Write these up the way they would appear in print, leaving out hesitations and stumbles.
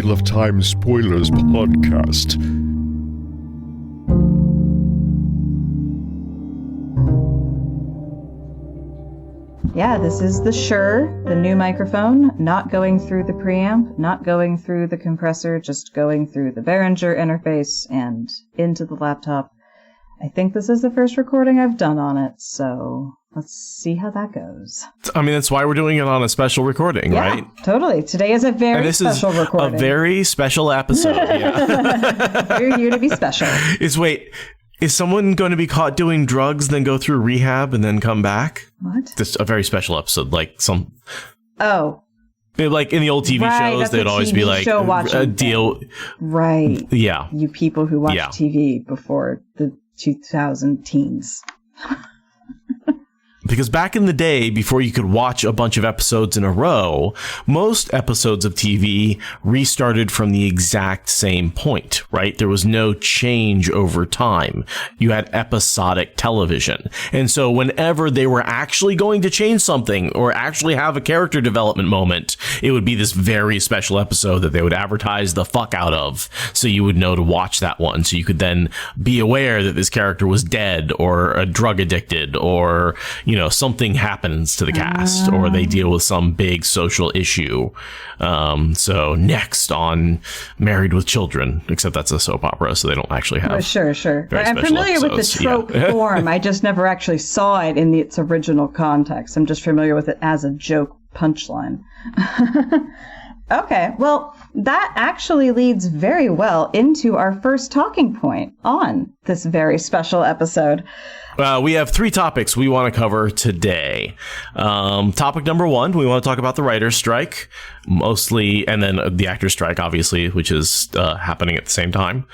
Wheel of Time Spoilers podcast. Yeah, this is the Shure, the new microphone, not going through the preamp, not going through the compressor, just going through the Behringer interface and into the laptop. I think this is the first recording I've done on it, so let's see how that goes. I mean, that's why we're doing it on a special recording, right? Yeah, totally. Today is a very special recording. A very special episode, yeah. We're here to be special. Is someone going to be caught doing drugs, then go through rehab, and then come back? What? This a very special episode, like some... Oh. Like in the old TV shows, they'd always be like, a deal... Right. Yeah. You people who watch TV before the 2000 teens. Because back in the day, before you could watch a bunch of episodes in a row, most episodes of TV restarted from the exact same point, right? There was no change over time. You had episodic television. And so whenever they were actually going to change something or actually have a character development moment, it would be this very special episode that they would advertise the fuck out of. So you would know to watch that one. So you could then be aware that this character was dead or a drug addicted or, something happens to the cast or they deal with some big social issue. So next on Married with Children, except that's a soap opera, so they don't actually have. Oh, sure. I'm familiar with the trope form. I just never actually saw it in its original context. I'm just familiar with it as a joke punchline. Okay, well, that actually leads very well into our first talking point on this very special episode. We have three topics we want to cover today. Topic number one, we want to talk about the writer's strike, mostly, and then the actor's strike, obviously, which is happening at the same time.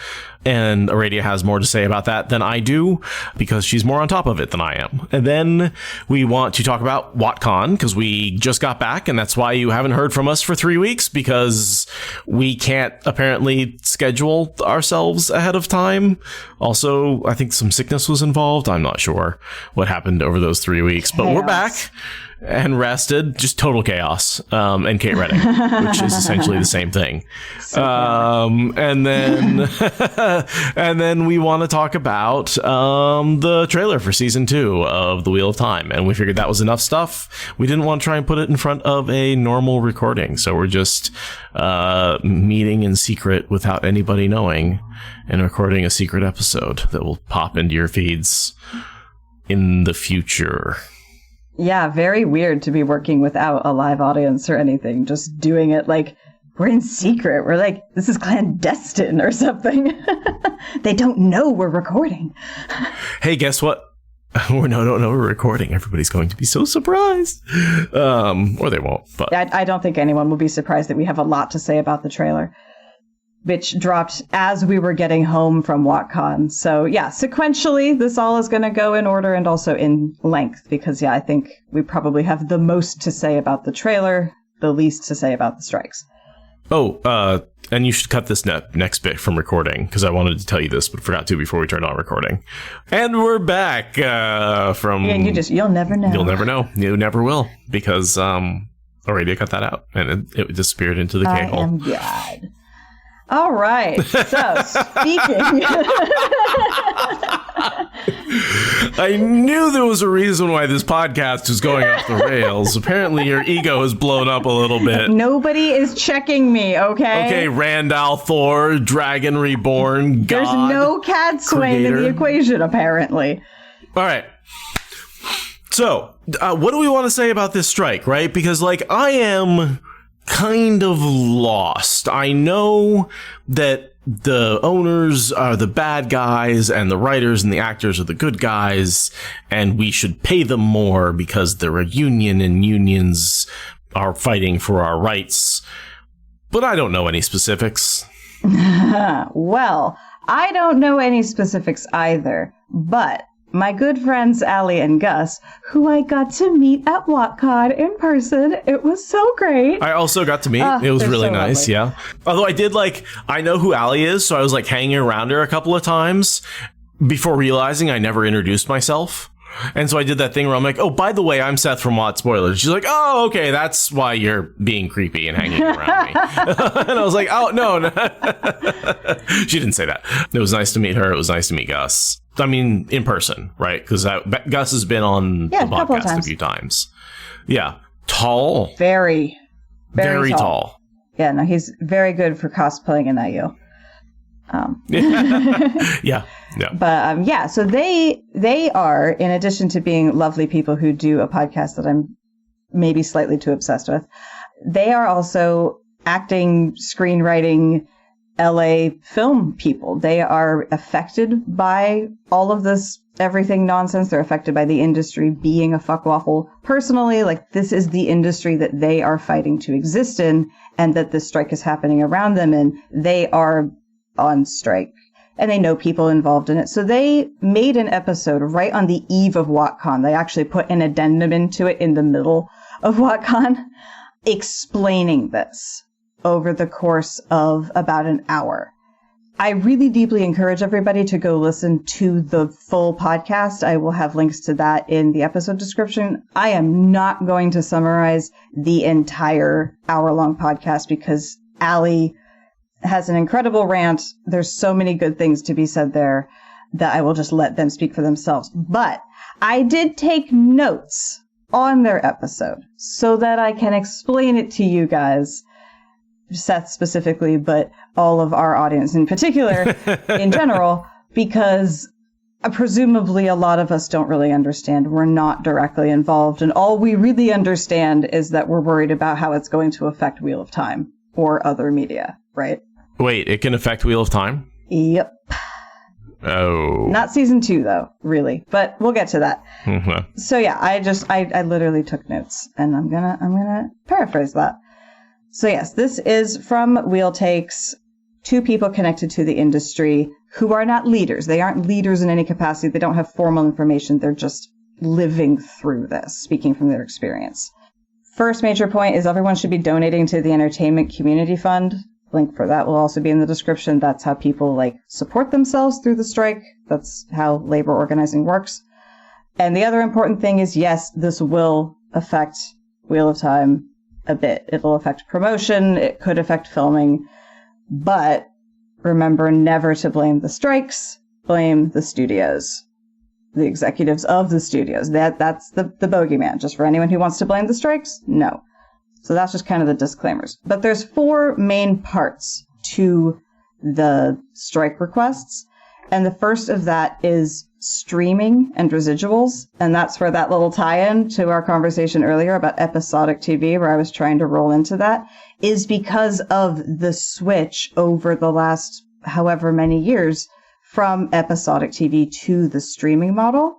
And Aradia has more to say about that than I do, because she's more on top of it than I am. And then we want to talk about WoTCon, because we just got back, and that's why you haven't heard from us for 3 weeks, because we can't apparently schedule ourselves ahead of time. Also, I think some sickness was involved. I'm not sure what happened over those 3 weeks, but we're back and rested. Just total chaos. And Kate Redding, which is essentially the same thing. And then and then we want to talk about the trailer for season 2 of The Wheel of Time, and we figured that was enough stuff. We didn't want to try and put it in front of a normal recording, so we're just meeting in secret without anybody knowing and recording a secret episode that will pop into your feeds in the future. Yeah, very weird to be working without a live audience or anything, just doing it like we're in secret. We're like, this is clandestine or something. They don't know we're recording. Hey, guess what? No, we're recording. Everybody's going to be so surprised. Or they won't. But I don't think anyone will be surprised that we have a lot to say about the trailer, which dropped as we were getting home from WoTCon. So yeah, sequentially, this all is going to go in order and also in length, because I think we probably have the most to say about the trailer, the least to say about the strikes. Oh, and you should cut this next bit from recording, because I wanted to tell you this, but forgot to before we turned on recording. And we're back from... Yeah, you'll never know. You'll never know. You never will, because already cut that out, and it disappeared into the K-hole. I am God. All right. So, speaking... I knew there was a reason why this podcast was going off the rails. Apparently, your ego has blown up a little bit. Nobody is checking me, okay? Okay, Randall Thor, Dragon Reborn, God. There's no Cad Swain in the equation, apparently. All right. So, what do we want to say about this strike, right? Because, I am kind of lost. I know that the owners are the bad guys and the writers and the actors are the good guys, and we should pay them more because they're a union and unions are fighting for our rights. But I don't know any specifics. Well, I don't know any specifics either, but my good friends Allie and Gus, who I got to meet at WoTCon in person. It was so great. I also got to meet. It was really so nice, lovely. Yeah. Although I did I know who Allie is, so I was hanging around her a couple of times before realizing I never introduced myself. And so I did that thing where I'm like, oh, by the way, I'm Seth from Watt Spoilers. She's like, oh, okay, that's why you're being creepy and hanging around me. And I was like, oh, no. She didn't say that. It was nice to meet her. It was nice to meet Gus. I mean, in person, right? Because Gus has been on the podcast a few times. Yeah. Tall. Very tall. Yeah, no, he's very good for cosplaying in that Yale. Yeah. But so they are, in addition to being lovely people who do a podcast that I'm maybe slightly too obsessed with, they are also acting, screenwriting, LA film people. They are affected by all of this everything nonsense. They're affected by the industry being a fuckwaffle. Personally, like, this is the industry that they are fighting to exist in, and that this strike is happening around them, and they are on strike. And they know people involved in it. So they made an episode right on the eve of WoTCon. They actually put an addendum into it in the middle of WoTCon, explaining this over the course of about an hour. I really deeply encourage everybody to go listen to the full podcast. I will have links to that in the episode description. I am not going to summarize the entire hour-long podcast because Allie has an incredible rant. There's so many good things to be said there that I will just let them speak for themselves. But I did take notes on their episode so that I can explain it to you guys, Seth specifically, but all of our audience in particular, in general, because presumably a lot of us don't really understand. We're not directly involved, and all we really understand is that we're worried about how it's going to affect Wheel of Time or other media, right? Wait, it can affect Wheel of Time? Yep. Oh. Not season 2, though, really, but we'll get to that. Mm-hmm. So yeah, I literally took notes, and I'm gonna paraphrase that. So yes, this is from Wheel Takes, 2 people connected to the industry who are not leaders. They aren't leaders in any capacity. They don't have formal information. They're just living through this, speaking from their experience. First major point is everyone should be donating to the Entertainment Community Fund. Link for that will also be in the description. That's how people support themselves through the strike. That's how labor organizing works. And the other important thing is, yes, this will affect Wheel of Time a bit. It'll affect promotion. It could affect filming. But remember never to blame the strikes. Blame the studios. The executives of the studios. That's the bogeyman. Just for anyone who wants to blame the strikes? No. So that's just kind of the disclaimers. But there's 4 main parts to the strike requests. And the first of that is streaming and residuals. And that's where that little tie-in to our conversation earlier about episodic TV, where I was trying to roll into that, is because of the switch over the last however many years from episodic TV to the streaming model.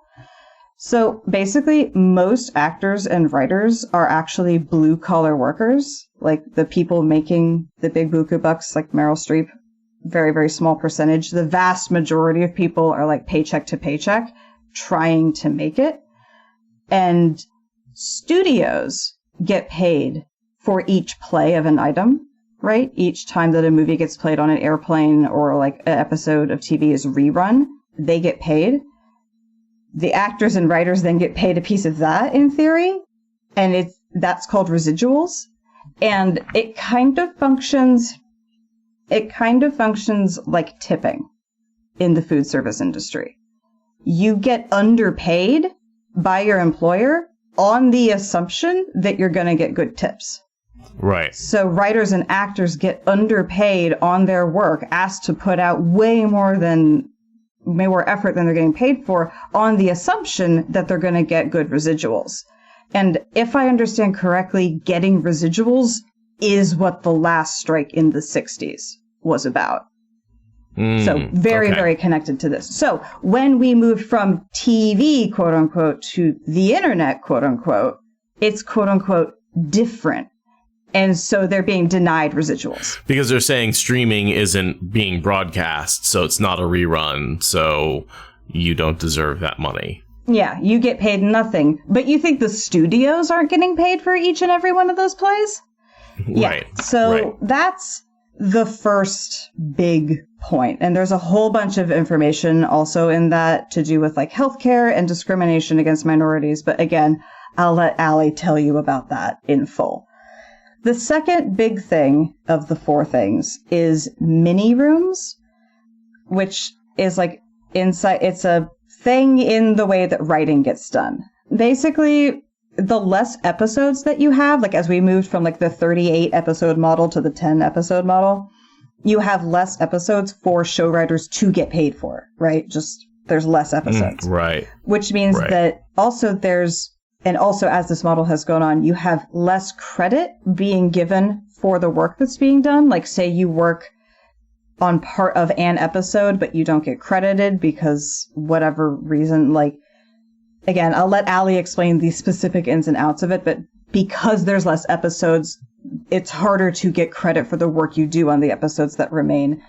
So basically, most actors and writers are actually blue-collar workers, like the people making the big buku bucks, like Meryl Streep. Very, very small percentage. The vast majority of people are paycheck to paycheck, trying to make it. And studios get paid for each play of an item, right? Each time that a movie gets played on an airplane or an episode of TV is rerun, they get paid. The actors and writers then get paid a piece of that, in theory, and that's called residuals. And it kind of functions like tipping in the food service industry. You get underpaid by your employer on the assumption that you're going to get good tips. Right. So writers and actors get underpaid on their work, asked to put out way more effort than they're getting paid for, on the assumption that they're going to get good residuals. And if I understand correctly, getting residuals is what the last strike in the 60s was about. So very connected to this. So when we moved from TV, quote unquote, to the internet, quote unquote, it's quote unquote different. And so they're being denied residuals. Because they're saying streaming isn't being broadcast, so it's not a rerun, so you don't deserve that money. Yeah, you get paid nothing. But you think the studios aren't getting paid for each and every one of those plays? Right. Yeah. So that's the first big point. And there's a whole bunch of information also in that to do with like healthcare and discrimination against minorities. But again, I'll let Allie tell you about that in full. The second big thing of the four things is mini rooms, which is like inside, it's a thing in the way that writing gets done. Basically, the less episodes that you have, like as we moved from like the 38 episode model to the 10 episode model, you have less episodes for show writers to get paid for, right? Just there's less episodes. Right. Which means that also also as this model has gone on, you have less credit being given for the work that's being done. Like say you work on part of an episode, but you don't get credited because whatever reason, like, again, I'll let Allie explain the specific ins and outs of it, but because there's less episodes, it's harder to get credit for the work you do on the episodes that remain,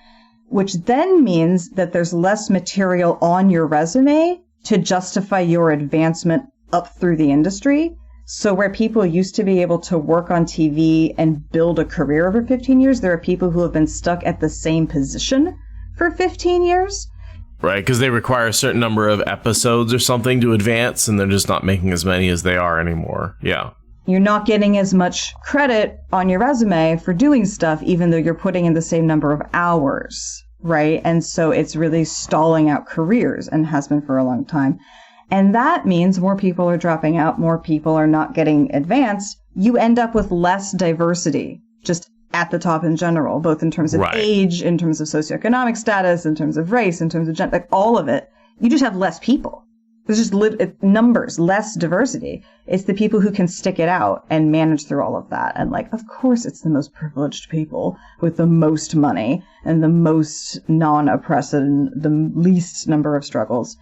which then means that there's less material on your resume to justify your advancement up through the industry. So where people used to be able to work on TV and build a career over 15 years, there are people who have been stuck at the same position for 15 years. Right, because they require a certain number of episodes or something to advance, and they're just not making as many as they are anymore. Yeah. You're not getting as much credit on your resume for doing stuff, even though you're putting in the same number of hours, right? And so it's really stalling out careers and has been for a long time. And that means more people are dropping out, more people are not getting advanced. You end up with less diversity just at the top in general, both in terms of age, in terms of socioeconomic status, in terms of race, in terms of gender, like all of it. You just have less people. There's just numbers, less diversity. It's the people who can stick it out and manage through all of that. And like, of course, it's the most privileged people with the most money and the most non-oppressed and the least number of struggles.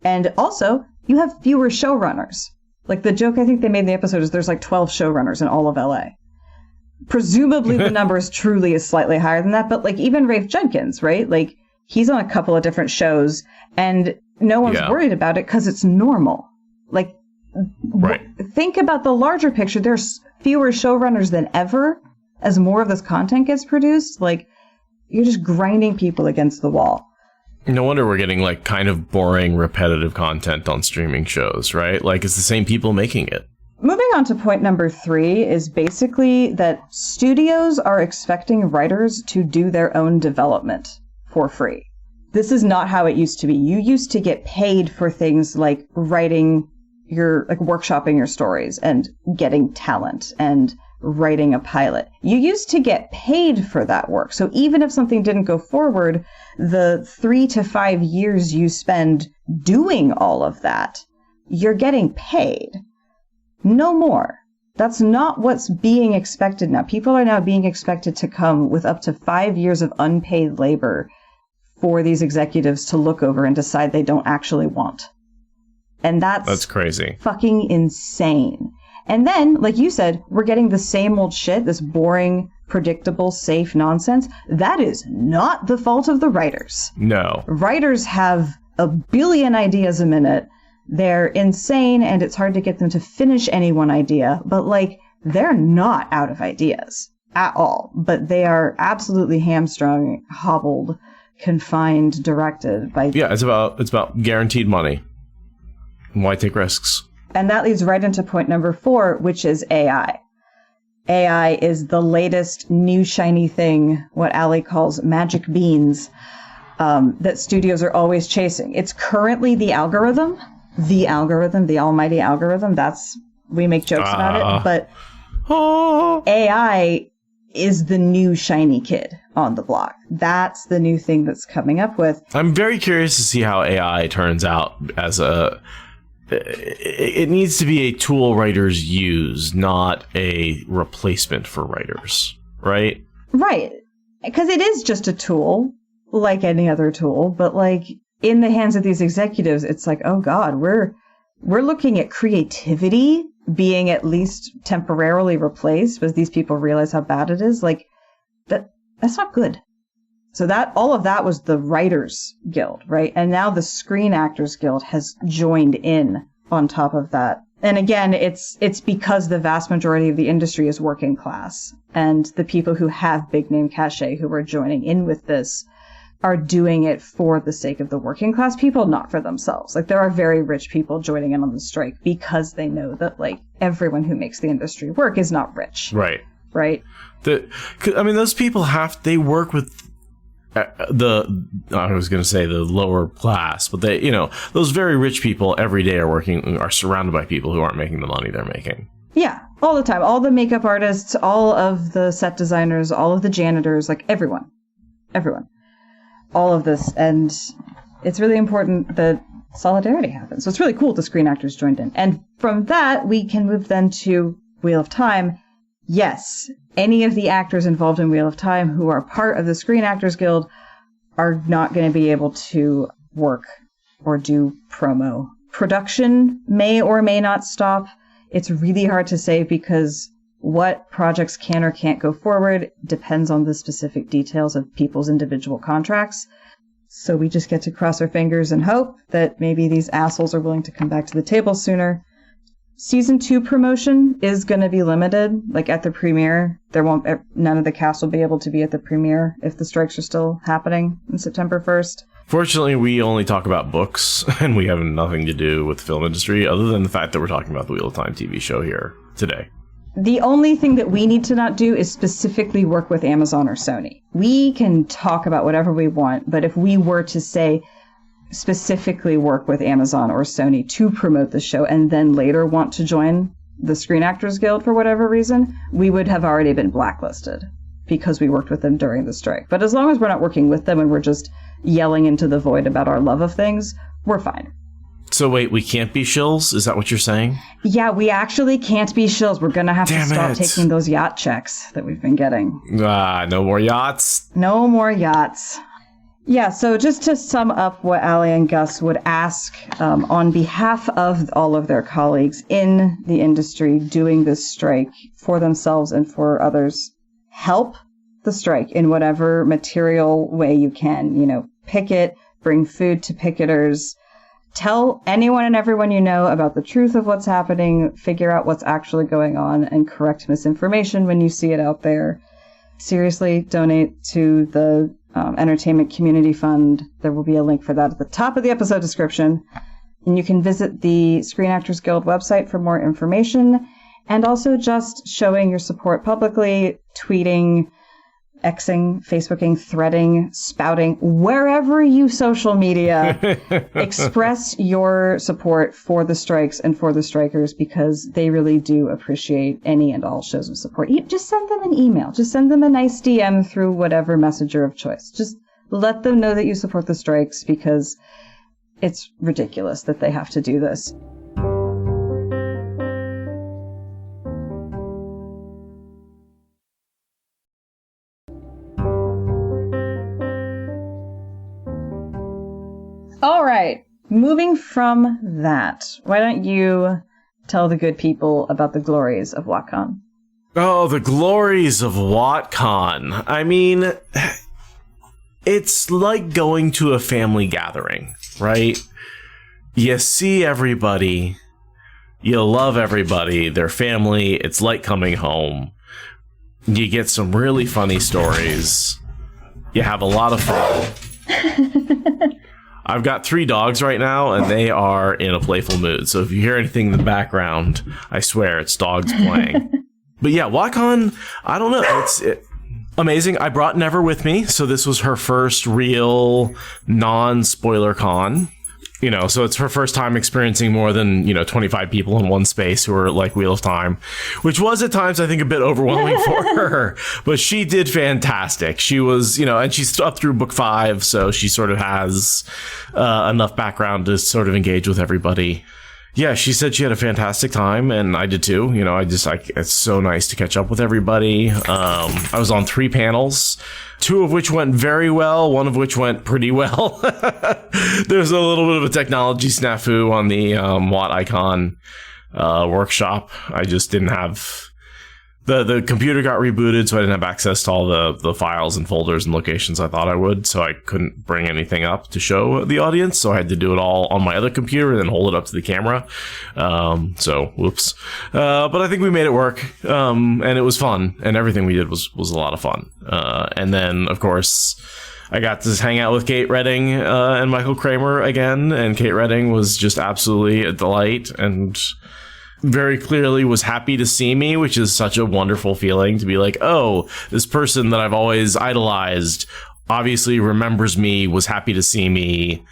And also, you have fewer showrunners. Like the joke I think they made in the episode is there's like 12 showrunners in all of LA. Presumably the number is truly is slightly higher than that, but like even Rafe Jenkins, right? Like he's on a couple of different shows and no one's worried about it because it's normal. Like think about the larger picture. There's fewer showrunners than ever as more of this content gets produced. Like you're just grinding people against the wall. No wonder we're getting like kind of boring, repetitive content on streaming shows, right? Like it's the same people making it. Moving on to point number 3 is basically that studios are expecting writers to do their own development for free. This is not how it used to be. You used to get paid for things like writing workshopping your stories and getting talent and writing a pilot. You used to get paid for that work. So even if something didn't go forward, the 3 to 5 years you spend doing all of that, you're getting paid. No more. That's not what's being expected now. People are now being expected to come with up to 5 years of unpaid labor for these executives to look over and decide they don't actually want. And that's crazy. Fucking insane. And then, like you said, we're getting the same old shit, this boring, predictable, safe nonsense. That is not the fault of the writers. No. Writers have a billion ideas a minute. They're insane, and it's hard to get them to finish any one idea. But, like, they're not out of ideas at all. But they are absolutely hamstrung, hobbled, confined, directed by... Yeah, it's about guaranteed money. Why take risks? And that leads right into point number 4, which is AI. AI is the latest new shiny thing, what Allie calls magic beans, that studios are always chasing. It's currently the algorithm, the almighty algorithm. We make jokes about it, but AI is the new shiny kid on the block. That's the new thing that's coming up with. I'm very curious to see how AI turns out as a... It needs to be a tool writers use, not a replacement for writers, right? Right. Because it is just a tool, like any other tool, but like in the hands of these executives, it's like, oh God, we're looking at creativity being at least temporarily replaced as these people realize how bad it is. Like that's not good. So all of that was the Writers Guild, right? And now the Screen Actors Guild has joined in on top of that. And again, it's because the vast majority of the industry is working class, and the people who have big name cachet who are joining in with this are doing it for the sake of the working class people, not for themselves. Like, there are very rich people joining in on the strike because they know that, like, everyone who makes the industry work is not rich. Right. Right. Those people they work with I was going to say the lower class, but they, those very rich people every day are surrounded by people who aren't making the money they're making. Yeah, all the time. All the makeup artists, all of the set designers, all of the janitors, like everyone. All of this. And it's really important that solidarity happens. So it's really cool the Screen Actors joined in. And from that, we can move then to Wheel of Time. Yes, any of the actors involved in Wheel of Time who are part of the Screen Actors Guild are not going to be able to work or do promo. Production may or may not stop. It's really hard to say because what projects can or can't go forward depends on the specific details of people's individual contracts. So we just get to cross our fingers and hope that maybe these assholes are willing to come back to the table sooner. Season 2 promotion is going to be limited. Like at the premiere, none of the cast will be able to be at the premiere if the strikes are still happening on September 1st. Fortunately, we only talk about books, and we have nothing to do with the film industry, other than the fact that we're talking about the Wheel of Time TV show here today. The only thing that we need to not do is specifically work with Amazon or Sony. We can talk about whatever we want, but if we were to say specifically work with Amazon or Sony to promote the show and then later want to join the Screen Actors Guild for whatever reason, we would have already been blacklisted because we worked with them during the strike. But as long as we're not working with them and we're just yelling into the void about our love of things, we're fine. So wait, we can't be shills? Is that what you're saying? Yeah, we actually can't be shills. We're going to have to stop taking those yacht checks that we've been getting. No more yachts. No more yachts. Yeah, so just to sum up what Ali and Gus would ask on behalf of all of their colleagues in the industry doing this strike for themselves and for others, help the strike in whatever material way you can. Picket, bring food to picketers, tell anyone and everyone you know about the truth of what's happening, figure out what's actually going on, and correct misinformation when you see it out there. Seriously, donate to the Entertainment Community Fund. There will be a link for that at the top of the episode description. And you can visit the Screen Actors Guild website for more information, and also just showing your support publicly, tweeting, Xing, Facebooking, threading, spouting, wherever you social media, express your support for the strikes and for the strikers, because they really do appreciate any and all shows of support. Just send them an email. Just send them a nice DM through whatever messenger of choice. Just let them know that you support the strikes, because it's ridiculous that they have to do this. All right, moving from that, why don't you tell the good people about the glories of WoTCon? Oh, the glories of WoTCon. I mean, it's like going to a family gathering, right? You see everybody, you love everybody, they're family, it's like coming home. You get some really funny stories. You have a lot of fun. I've got 3 dogs right now, and they are in a playful mood. So if you hear anything in the background, I swear it's dogs playing. But yeah, WoTCon, I don't know. It's amazing. I brought Never with me, so this was her first real non-spoiler con. So it's her first time experiencing more than, 25 people in one space who are like Wheel of Time, which was at times, I think, a bit overwhelming for her. But she did fantastic. She was, and she's up through book 5, so she sort of has enough background to sort of engage with everybody. Yeah, she said she had a fantastic time, and I did too. It's so nice to catch up with everybody. I was on 3 panels. 2 of which went very well, 1 of which went pretty well. There's a little bit of a technology snafu on the WoTCon workshop. I just didn't have... The computer got rebooted, so I didn't have access to all the files and folders and locations I thought I would, so I couldn't bring anything up to show the audience, so I had to do it all on my other computer and then hold it up to the camera. So, whoops. But I think we made it work, and it was fun, and everything we did was a lot of fun. And then, of course, I got to hang out with Kate Redding and Michael Kramer again, and Kate Redding was just absolutely a delight and very clearly was happy to see me, which is such a wonderful feeling to be like, oh, this person that I've always idolized obviously remembers me, was happy to see me,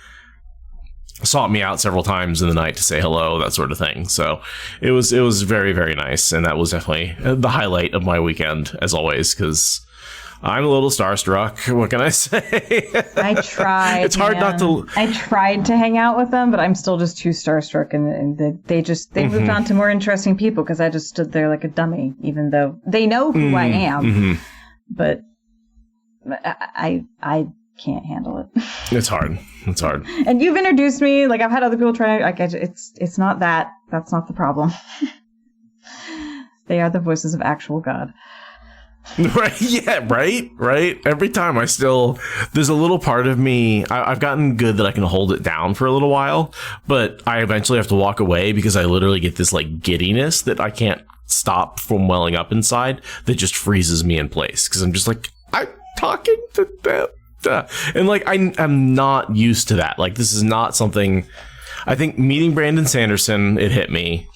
sought me out several times in the night to say hello, that sort of thing. So it was very, very nice, and that was definitely the highlight of my weekend, as always, because I'm a little starstruck. What can I say? I tried. It's hard not to. I tried to hang out with them, but I'm still just too starstruck, and they moved on to more interesting people because I just stood there like a dummy, even though they know who I am. But I can't handle it. It's hard. It's hard. And you've introduced me. Like, I've had other people try. Like, it's not that. That's not the problem. They are the voices of actual God. Right. Yeah. Right. Every time there's a little part of me. I've gotten good that I can hold it down for a little while, but I eventually have to walk away because I literally get this like giddiness that I can't stop from welling up inside that just freezes me in place. Cause I'm just like, I'm talking to them. And like, I'm not used to that. Like, this is not something. I think meeting Brandon Sanderson, it hit me.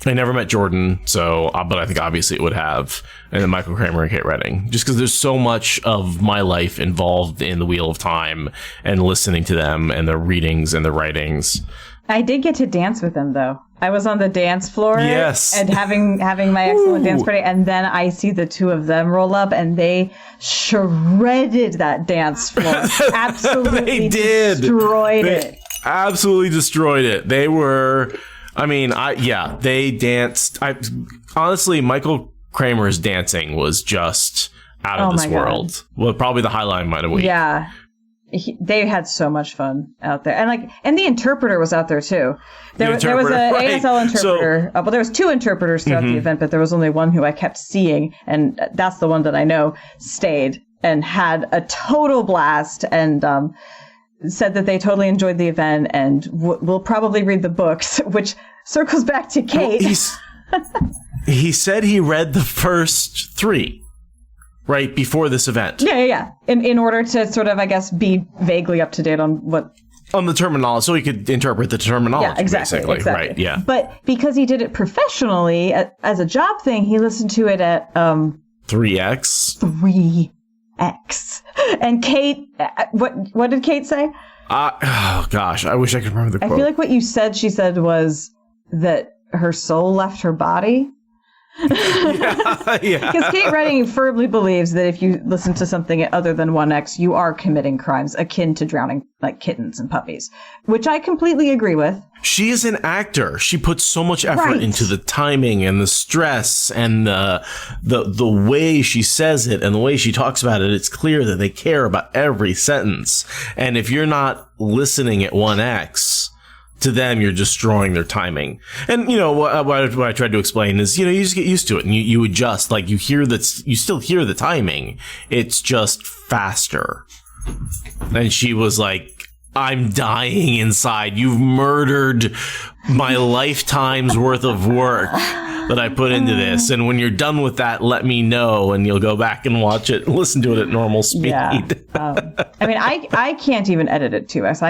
I never met Jordan, so, but I think obviously it would have. And then Michael Kramer and Kate Redding. Just because there's so much of my life involved in the Wheel of Time and listening to them and their readings and their writings. I did get to dance with them, though. I was on the dance floor. Yes. And having my excellent dance party. And then I see the two of them roll up, and they shredded that dance floor. Absolutely destroyed it. Absolutely destroyed it. They were... I mean, they danced. Honestly, Michael Kramer's dancing was just out of this world. Well, probably the highlight of my week. Yeah. They had so much fun out there. And the interpreter was out there too. There was an ASL interpreter. Well, there was two interpreters throughout the event, but there was only one who I kept seeing. And that's the one that I know stayed and had a total blast and, said that they totally enjoyed the event and will probably read the books, which circles back to Kate. Well, he said he read the first 3 right before this event. Yeah. In order to sort of, I guess, be vaguely up to date on the terminology, so he could interpret the terminology. Yeah, exactly. Right, yeah. But because he did it professionally as a job thing, he listened to it at 3X. 3X. And Kate, what did Kate say? Oh gosh, I wish I could remember the quote. I feel like what you said, she said, was that her soul left her body. Yeah. Because Kate Redding firmly believes that if you listen to something other than 1X, you are committing crimes akin to drowning like kittens and puppies, which I completely agree with. She is an actor. She puts so much effort into the timing and the stress and the way she says it and the way she talks about it. It's clear that they care about every sentence. And if you're not listening at 1X, to them, you're destroying their timing. And, what I tried to explain is, you just get used to it and you adjust. Like, you still hear the timing. It's just faster. And she was like, I'm dying inside. You've murdered my lifetime's worth of work that I put into this. And when you're done with that, let me know and you'll go back and watch it and listen to it at normal speed. Yeah. I mean, I can't even edit at 2X. I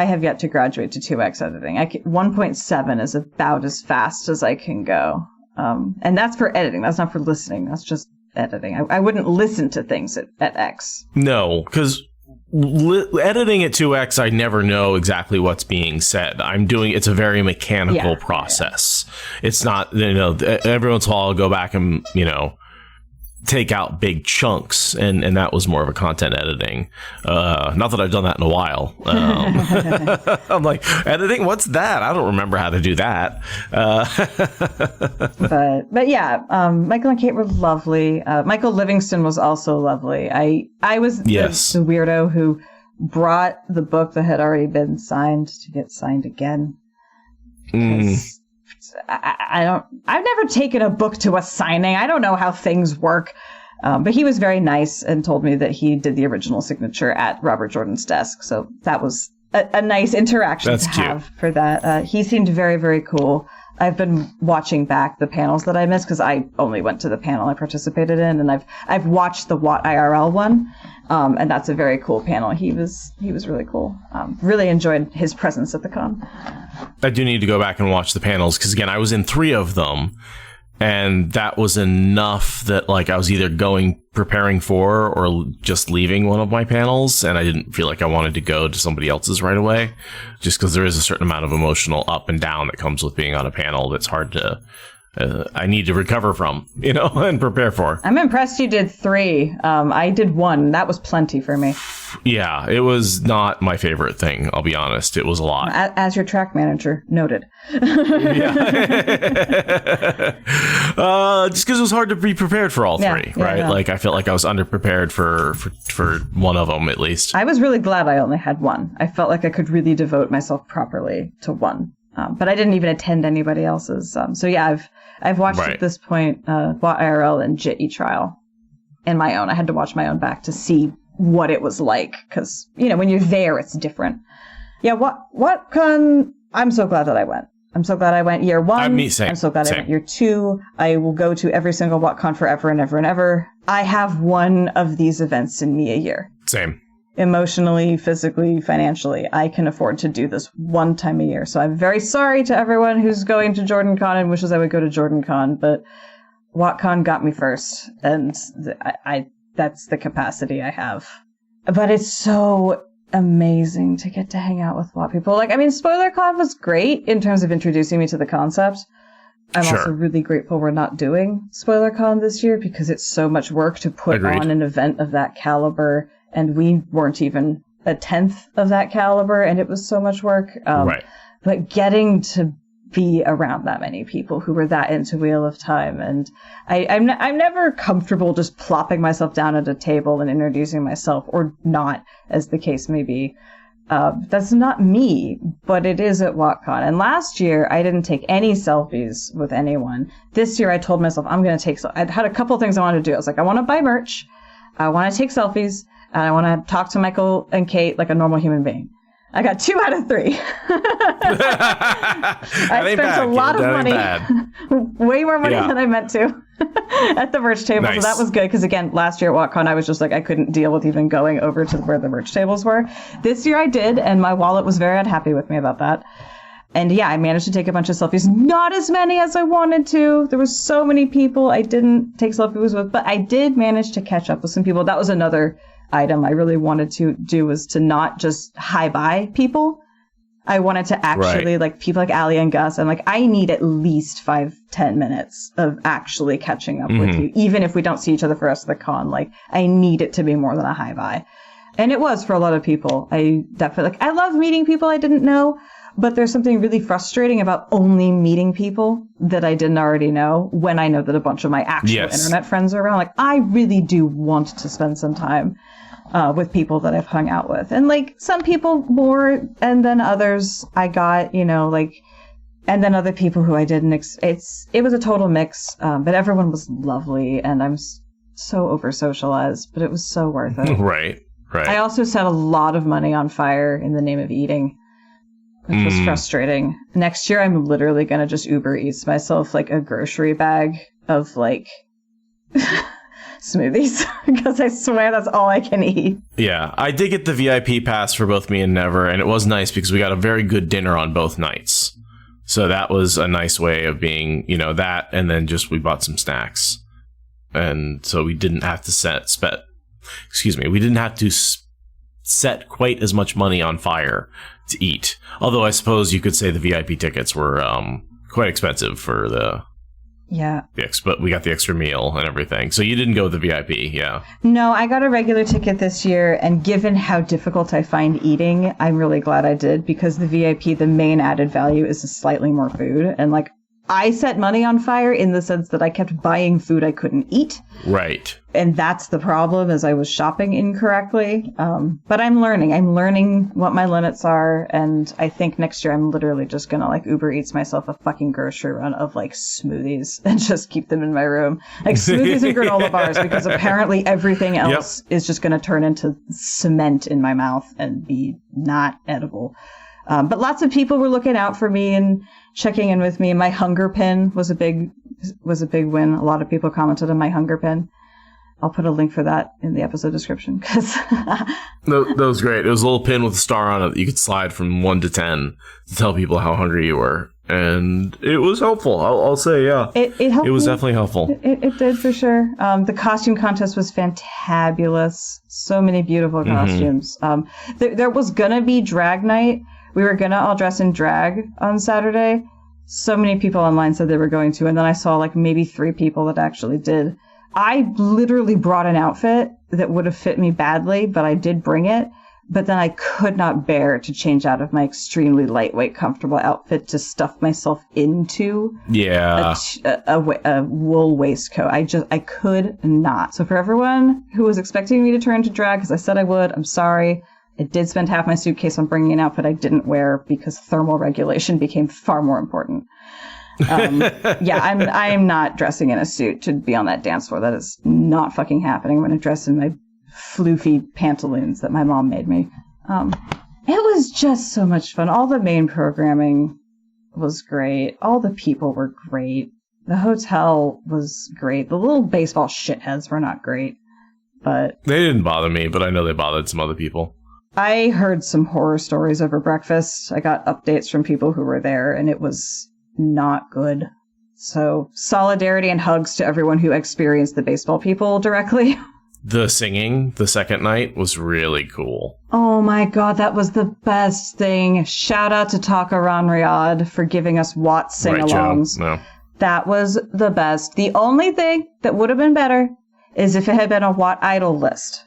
have yet to graduate to 2X editing. 1.7 is about as fast as I can go. And that's for editing. That's not for listening. That's just editing. I wouldn't listen to things at X. No, because editing at 2X, I never know exactly what's being said. It's a very mechanical process. Yeah. It's not, every once in a while I'll go back and, take out big chunks, and that was more of a content editing. Not that I've done that in a while. I'm like, editing? What's that? I don't remember how to do that. But yeah, Michael and Kate were lovely. Michael Livingston was also lovely. I was the weirdo who brought the book that had already been signed to get signed again. I've never taken a book to a signing. I don't know how things work. But he was very nice and told me that he did the original signature at Robert Jordan's desk. So that was a nice interaction have for that. He seemed very, very cool. I've been watching back the panels that I missed because I only went to the panel I participated in, and I've watched the Watt IRL one, and that's a very cool panel. He was really cool. Really enjoyed his presence at the con. I do need to go back and watch the panels because, again, I was in 3 of them, and that was enough that like I was either preparing for or just leaving one of my panels, and I didn't feel like I wanted to go to somebody else's right away, just because there is a certain amount of emotional up and down that comes with being on a panel that's hard to I need to recover from, and prepare for. I'm impressed you did 3. I did 1. That was plenty for me. Yeah, it was not my favorite thing, I'll be honest. It was a lot. As your track manager, noted. Yeah. Just because it was hard to be prepared for all 3, right? Yeah. Like, I felt like I was underprepared for one of them, at least. I was really glad I only had 1. I felt like I could really devote myself properly to 1. But I didn't even attend anybody else's. So yeah, I've watched at this point Watt IRL and JIT eTrial and my own. I had to watch my own back to see what it was like because when you're there, it's different. Yeah, WoTCon. I'm so glad that I went. I'm so glad I went year 1. I'm so glad I went year 2. I will go to every single WoTCon forever and ever and ever. I have one of these events in me a year. Same. Emotionally, physically, financially, I can afford to do this one time a year. So I'm very sorry to everyone who's going to JordanCon and wishes I would go to JordanCon, but WoTCon got me first, and I that's the capacity I have. But it's so amazing to get to hang out with WoT people. SpoilerCon was great in terms of introducing me to the concept. I'm also really grateful we're not doing SpoilerCon this year because it's so much work to put on an event of that caliber. And we weren't even a 10th of that caliber, and it was so much work. But getting to be around that many people who were that into Wheel of Time, and I'm never comfortable just plopping myself down at a table and introducing myself, or not, as the case may be. That's not me, but it is at WoTCon. And last year, I didn't take any selfies with anyone. This year, I told myself I'm going to take. I had a couple of things I wanted to do. I was like, I want to buy merch, I want to take selfies. And I want to talk to Michael and Kate like a normal human being. I got 2 out of 3. I spent a lot of money, way more money than I meant to, at the merch table. Nice. So that was good because, again, last year at WoTCon, I was just like, I couldn't deal with even going over to where the merch tables were. This year I did, and my wallet was very unhappy with me about that. And yeah, I managed to take a bunch of selfies. Not as many as I wanted to. There was so many people I didn't take selfies with, but I did manage to catch up with some people. That was another item I really wanted to do, was to not just hi-bye people. I wanted to actually, like, people like Allie and Gus, I'm like, I need at least 5-10 minutes of actually catching up with you, even if we don't see each other for the rest of the con. Like, I need it to be more than a hi-bye. And it was for a lot of people. I definitely, I love meeting people I didn't know, but there's something really frustrating about only meeting people that I didn't already know when I know that a bunch of my actual internet friends are around. Like, I really do want to spend some time with people that I've hung out with. And, like, some people more, and then others I got, and then other people who I didn't. It was a total mix, but everyone was lovely, and I'm so over-socialized, but it was so worth it. Right. I also set a lot of money on fire in the name of eating, which was frustrating. Next year, I'm literally going to just Uber Eats myself, like, a grocery bag of, like, smoothies, because I swear that's all I can eat. Yeah, I did get the VIP pass for both me and Never, and it was nice because we got a very good dinner on both nights. So that was a nice way of being, that, and then just we bought some snacks. And so we didn't have to set quite as much money on fire to eat. Although I suppose you could say the VIP tickets were quite expensive for the... Yeah. But we got the extra meal and everything. So you didn't go with the VIP, yeah? No, I got a regular ticket this year, and given how difficult I find eating, I'm really glad I did, because the VIP, the main added value is slightly more food. And, like, I set money on fire in the sense that I kept buying food I couldn't eat. Right. And that's the problem, is I was shopping incorrectly. But I'm learning what my limits are. And I think next year I'm literally just going to, like, Uber Eats myself a fucking grocery run of, like, smoothies and just keep them in my room. Like, smoothies and granola bars, because apparently everything else is just going to turn into cement in my mouth and be not edible. But lots of people were looking out for me and checking in with me. My hunger pin was a big win. A lot of people commented on my hunger pin. I'll put a link for that in the episode description because that was great. It was a little pin with a star on it that you could slide from 1 to 10 to tell people how hungry you were. And it was helpful. I'll say, yeah. It helped. It was definitely helpful. It did for sure. The costume contest was fantabulous. So many beautiful costumes. There was going to be drag night. We were going to all dress in drag on Saturday. So many people online said they were going to. And then I saw like maybe 3 people that actually did. I literally brought an outfit that would have fit me badly, but I did bring it. But then I could not bear to change out of my extremely lightweight, comfortable outfit to stuff myself into a wool waistcoat. I could not. So for everyone who was expecting me to turn to drag, because I said I would, I'm sorry. I did spend half my suitcase on bringing an outfit I didn't wear because thermal regulation became far more important. I am not dressing in a suit to be on that dance floor. That is not fucking happening. I'm going to dress in my floofy pantaloons that my mom made me. It was just so much fun. All the main programming was great. All the people were great. The hotel was great. The little baseball shitheads were not great, but they didn't bother me, but I know they bothered some other people. I heard some horror stories over breakfast. I got updates from people who were there, and it was not good. So solidarity and hugs to everyone who experienced the baseball people directly. The singing the second night was really cool. Oh my god, that was the best thing. Shout out to Taka Riyadh for giving us WoT sing-alongs. Right, Joe? No. That was the best. The only thing that would have been better is if it had been a WoT Idol list.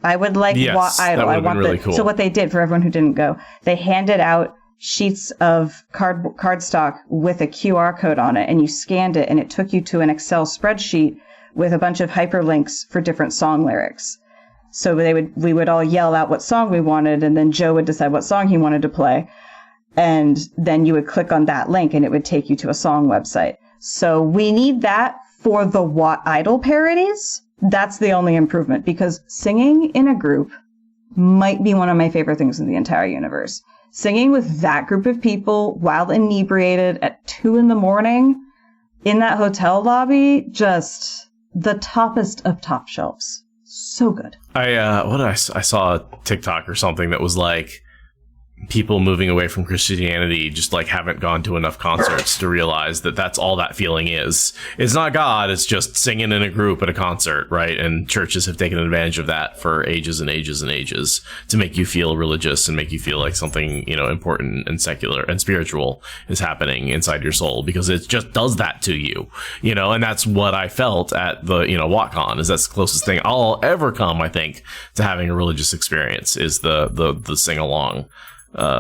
I would like WoT Idol. That would have been really cool. So what they did for everyone who didn't go, they handed out sheets of cardstock with a QR code on it, and you scanned it, and it took you to an Excel spreadsheet with a bunch of hyperlinks for different song lyrics. So we would all yell out what song we wanted, and then Joe would decide what song he wanted to play, and then you would click on that link, and it would take you to a song website. So we need that for the WoT Idol parodies. That's the only improvement, because singing in a group might be one of my favorite things in the entire universe. Singing with that group of people while inebriated at 2 a.m. in that hotel lobby, just the toppest of top shelves. So good. I saw a TikTok or something that was like people moving away from Christianity just like haven't gone to enough concerts to realize that that's all that feeling is. It's not God, it's just singing in a group at a concert, right? And churches have taken advantage of that for ages and ages and ages to make you feel religious and make you feel like something, important and secular and spiritual is happening inside your soul, because it just does that to you, and that's what I felt at the, WoTCon. Is that's the closest thing I'll ever come, I think, to having a religious experience is the sing-along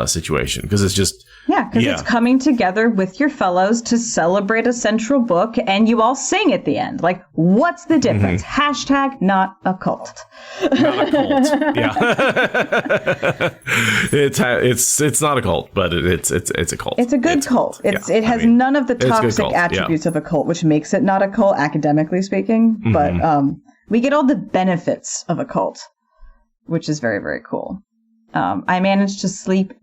situation, because it's just it's coming together with your fellows to celebrate a central book, and you all sing at the end. Like, what's the difference? Hashtag not a cult. Not a cult. Yeah. it's not a cult, but it's a cult. It's a good cult. It has none of the toxic attributes of a cult, which makes it not a cult, academically speaking. But we get all the benefits of a cult, which is very, very cool. I managed to sleep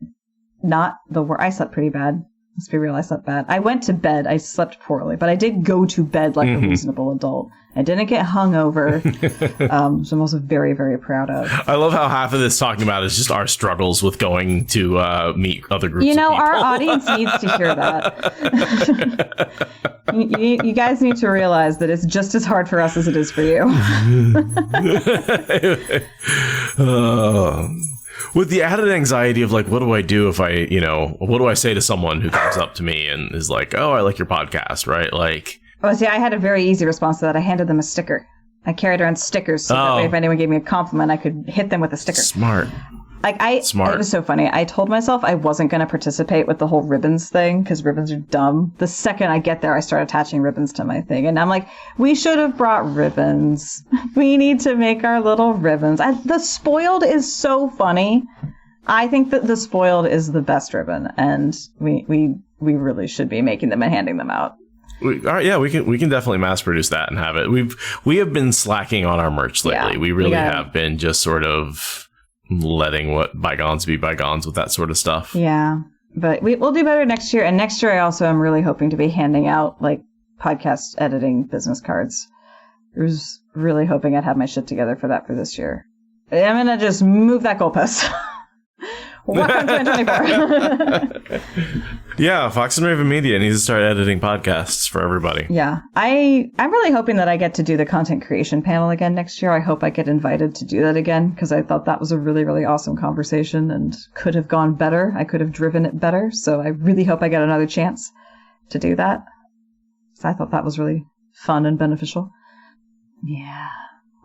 I slept pretty bad. Let's be real, I slept bad. I went to bed. I slept poorly, but I did go to bed like a reasonable adult. I didn't get hungover, so I'm also very, very proud of. I love how half of this talking about is just our struggles with going to meet other groups of people. Our audience needs to hear that. You guys need to realize that it's just as hard for us as it is for you. With the added anxiety of like, what do I do if I, what do I say to someone who comes up to me and is like, oh, I like your podcast, right? Like, oh, see, I had a very easy response to that. I handed them a sticker. I carried around stickers so that way if anyone gave me a compliment, I could hit them with a sticker. Smart. Smart. It was so funny. I told myself I wasn't going to participate with the whole ribbons thing because ribbons are dumb. The second I get there, I start attaching ribbons to my thing. And I'm like, we should have brought ribbons. We need to make our little ribbons. The spoiled is so funny. I think that the spoiled is the best ribbon, and we really should be making them and handing them out. We can definitely mass produce that and have it. We have been slacking on our merch lately. We really have been just sort of letting what bygones be bygones with that sort of stuff. Yeah, but we'll do better next year. And next year, I also am really hoping to be handing out like podcast editing business cards. I was really hoping I'd have my shit together for that for this year. I'm gonna just move that goalpost. WoTCon 2024. Yeah, Fox and Raven Media needs to start editing podcasts for everybody. Yeah, I'm really hoping that I get to do the content creation panel again next year. I hope I get invited to do that again because I thought that was a really, really awesome conversation and could have gone better. I could have driven it better. So I really hope I get another chance to do that. So I thought that was really fun and beneficial. Yeah,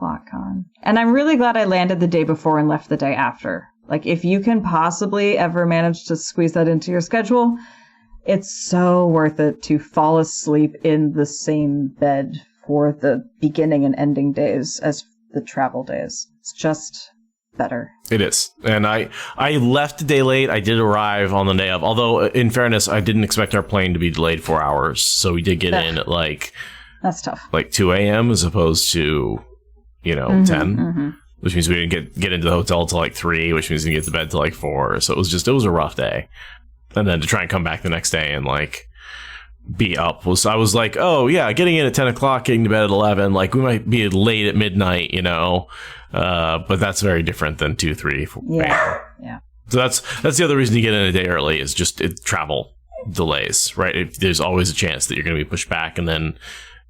WoTCon. And I'm really glad I landed the day before and left the day after. Like, if you can possibly ever manage to squeeze that into your schedule, it's so worth it to fall asleep in the same bed for the beginning and ending days as the travel days. It's just better. It is. And I left a day late. I did arrive on the day of. Although, in fairness, I didn't expect our plane to be delayed 4 hours. So we did get in at that's tough. Like 2 a.m. as opposed to, 10. Mm-hmm. Which means we didn't get into the hotel till like 3, which means we didn't get to bed till like 4. So it was a rough day. And then to try and come back the next day and like be up I was like, oh yeah, getting in at 10 o'clock, getting to bed at 11, like we might be late at midnight, but that's very different than 2, 3, 4. Yeah. So that's the other reason you get in a day early is just travel delays, right? There's always a chance that you're going to be pushed back, and then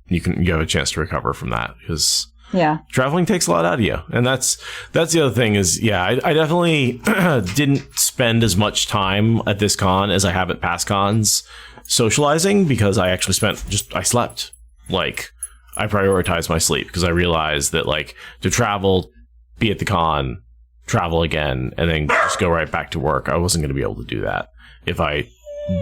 you have a chance to recover from that because traveling takes a lot out of you. And that's the other thing is, I definitely didn't spend as much time at this con as I have at past cons socializing because I actually I slept. Like, I prioritized my sleep because I realized that, like, to travel, be at the con, travel again, and then just go right back to work, I wasn't going to be able to do that if I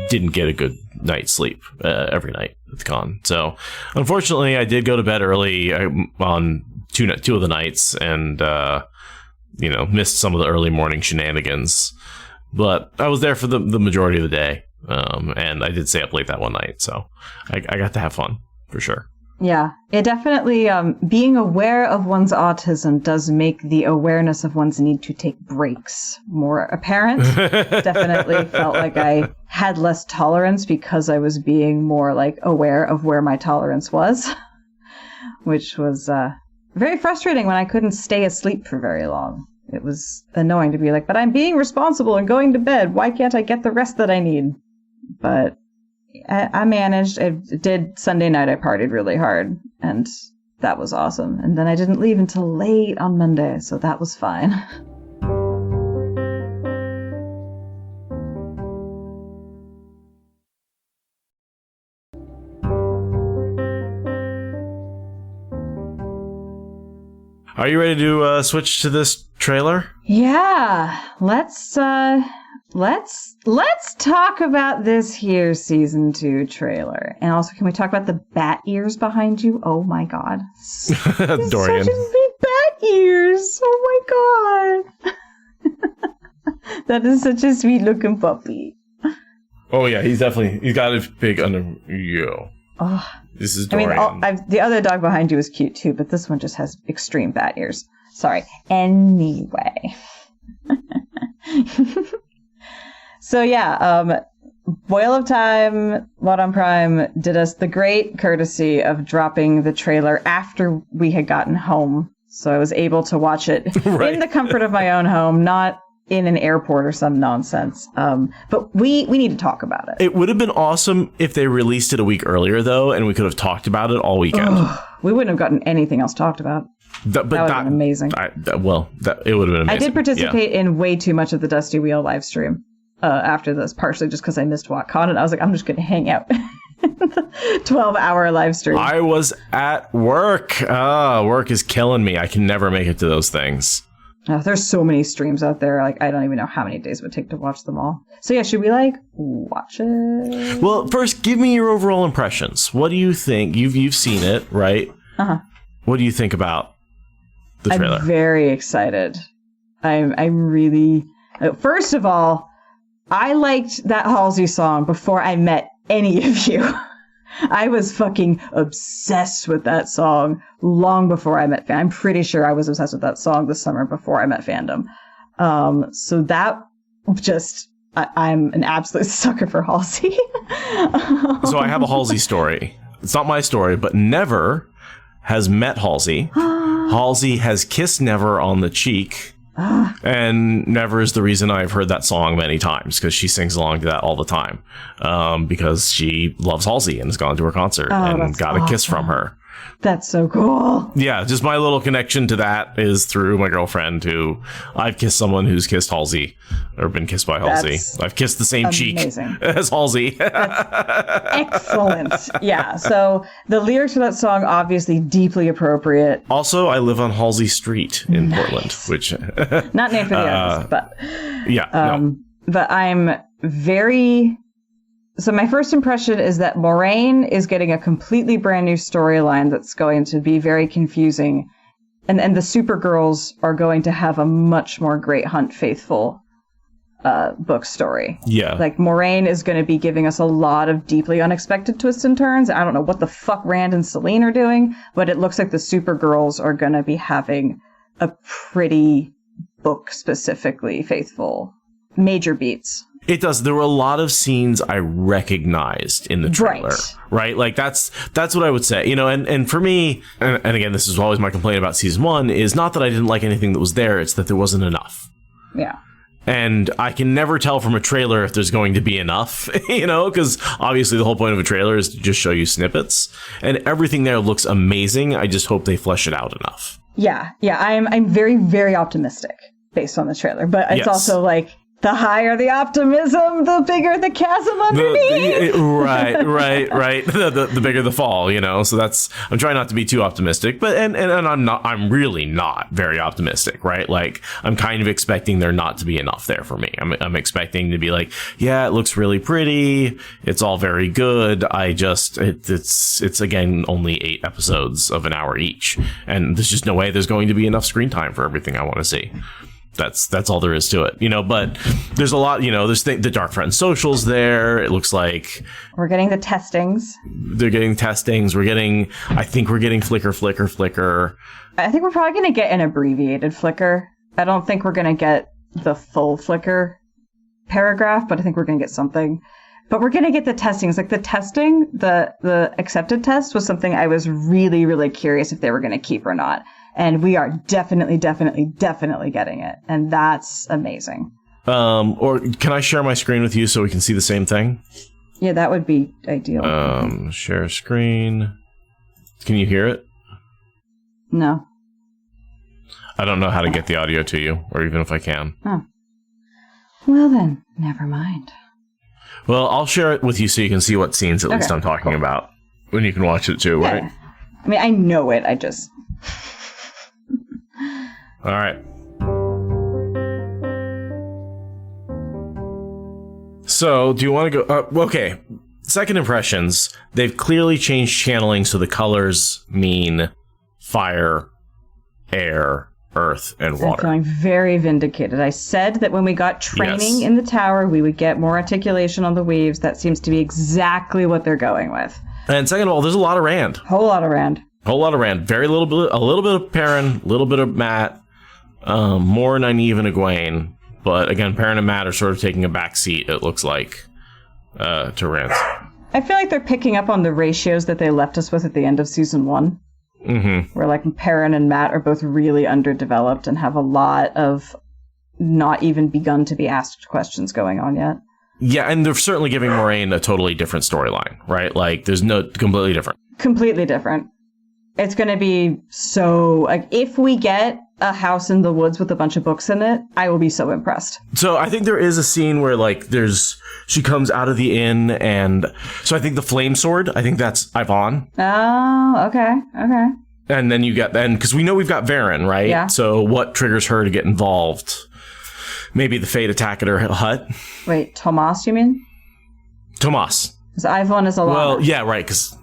didn't get a good night's sleep every night at the con. So unfortunately I did go to bed early on two of the nights and missed some of the early morning shenanigans, but I was there for the majority of the day, and I did stay up late that one night, so I got to have fun for sure. Yeah, it definitely, being aware of one's autism does make the awareness of one's need to take breaks more apparent. Definitely felt like I had less tolerance because I was being more like aware of where my tolerance was, which was very frustrating when I couldn't stay asleep for very long. It was annoying to be like, but I'm being responsible and going to bed. Why can't I get the rest that I need? But I managed. I did Sunday night. I partied really hard, and that was awesome. And then I didn't leave until late on Monday, so that was fine. Are you ready to switch to this trailer? Yeah, let's talk about this here season 2 trailer. And also, can we talk about the bat ears behind you? Oh my god. Dorian. Such a big bat ears. Oh my god. That is such a sweet looking puppy. Oh yeah, he's got a big Oh. This is Dorian. I mean, the other dog behind you is cute too, but this one just has extreme bat ears. Sorry. Anyway. So yeah, Wheel of Time, WoTCon Prime did us the great courtesy of dropping the trailer after we had gotten home. So I was able to watch it in the comfort of my own home, not in an airport or some nonsense. But we need to talk about it. It would have been awesome if they released it a week earlier, though, and we could have talked about it all weekend. We wouldn't have gotten anything else talked about. That would have been amazing. It would have been amazing. I did participate in way too much of the Dusty Wheel live stream after this, partially just because I missed WoTCon, and I was like, I'm just going to hang out. 12-hour live stream. I was at work. Work is killing me. I can never make it to those things. There's so many streams out there. Like, I don't even know how many days it would take to watch them all. So yeah, should we watch it? Well, first, give me your overall impressions. What do you think? You've seen it, right? Uh-huh. What do you think about the trailer? I'm very excited. I'm really. First of all, I liked that Halsey song before I met any of you. I was fucking obsessed with that song long before I met fandom. I'm pretty sure I was obsessed with that song this summer before I met fandom. So that just, I'm an absolute sucker for Halsey. So I have a Halsey story. It's not my story, but Never has met Halsey. Halsey has kissed Never on the cheek. And Never is the reason I've heard that song many times, because she sings along to that all the time, because she loves Halsey and has gone to her concert and got a kiss from her. That's so cool. Yeah, just my little connection to that is through my girlfriend, who I've kissed someone who's kissed Halsey or been kissed by Halsey. I've kissed the same cheek as Halsey. Excellent. Yeah. So the lyrics for that song, obviously deeply appropriate. Also, I live on Halsey Street in Portland, which not named for the artist, but yeah. No. But I'm very. So my first impression is that Moraine is getting a completely brand new storyline that's going to be very confusing. And the Supergirls are going to have a much more Great Hunt faithful book story. Yeah. Like Moraine is going to be giving us a lot of deeply unexpected twists and turns. I don't know what the fuck Rand and Selene are doing, but it looks like the Supergirls are going to be having a pretty book specifically faithful major beats. It does. There were a lot of scenes I recognized in the trailer, right? Like that's what I would say, you know, and for me, and again, this is always my complaint about season 1, is not that I didn't like anything that was there. It's that there wasn't enough. Yeah. And I can never tell from a trailer if there's going to be enough, you know, because obviously the whole point of a trailer is to just show you snippets, and everything there looks amazing. I just hope they flesh it out enough. Yeah. Yeah. I'm very, very optimistic based on the trailer, but it's also like, the higher the optimism, the bigger the chasm underneath. Right. The bigger the fall, you know. So I'm trying not to be too optimistic, but and I'm really not very optimistic, right? Like I'm kind of expecting there not to be enough there for me. I'm expecting to be like, yeah, it looks really pretty. It's all very good. It's again only 8 episodes of an hour each, and there's just no way there's going to be enough screen time for everything I want to see. That's all there is to it, you know, but there's a lot, you know, there's the Dark Friend socials there. It looks like we're getting the testings. They're getting testings. I think we're getting Flickr. I think we're probably going to get an abbreviated Flickr. I don't think we're going to get the full Flickr paragraph, but I think we're going to get something. But we're going to get the testings. Like the testing, the accepted test was something I was really, really curious if they were going to keep or not. And we are definitely getting it. And that's amazing. Or can I share my screen with you so we can see the same thing? Yeah, that would be ideal. Share screen. Can you hear it? No. I don't know how to get the audio to you, or even if I can. Oh. Well then, never mind. Well, I'll share it with you so you can see what scenes at least I'm talking about. When you can watch it too, right? Yeah. I mean, I know it. I just... All right. So, do you want to go... okay. Second impressions. They've clearly changed channeling so the colors mean fire, air, earth, and water. I'm feeling very vindicated. I said that when we got training in the tower, we would get more articulation on the weaves. That seems to be exactly what they're going with. And second of all, there's a lot of Rand. Whole lot of Rand. Very little bit, a little bit of Perrin, a little bit of Matt, more Nynaeve and Egwene. But again, Perrin and Matt are sort of taking a back seat, it looks like, to Rand. I feel like they're picking up on the ratios that they left us with at the end of season 1. Mm-hmm. Where like Perrin and Matt are both really underdeveloped and have a lot of not even begun to be asked questions going on yet. Yeah, and they're certainly giving Moraine a totally different storyline, right? Like, there's no... Completely different. Completely different. It's going to be so... Like, if we get a house in the woods with a bunch of books in it, I will be so impressed. So I think there is a scene where, like, she comes out of the inn, and... So I think the flame sword, I think that's Yvonne. Oh, okay. And then you get... Because we know we've got Varen, right? Yeah. So what triggers her to get involved? Maybe the Fate attack at her hut. Wait, Tomas, you mean? Tomas. Because Yvonne is Alana. Well, yeah, right, because...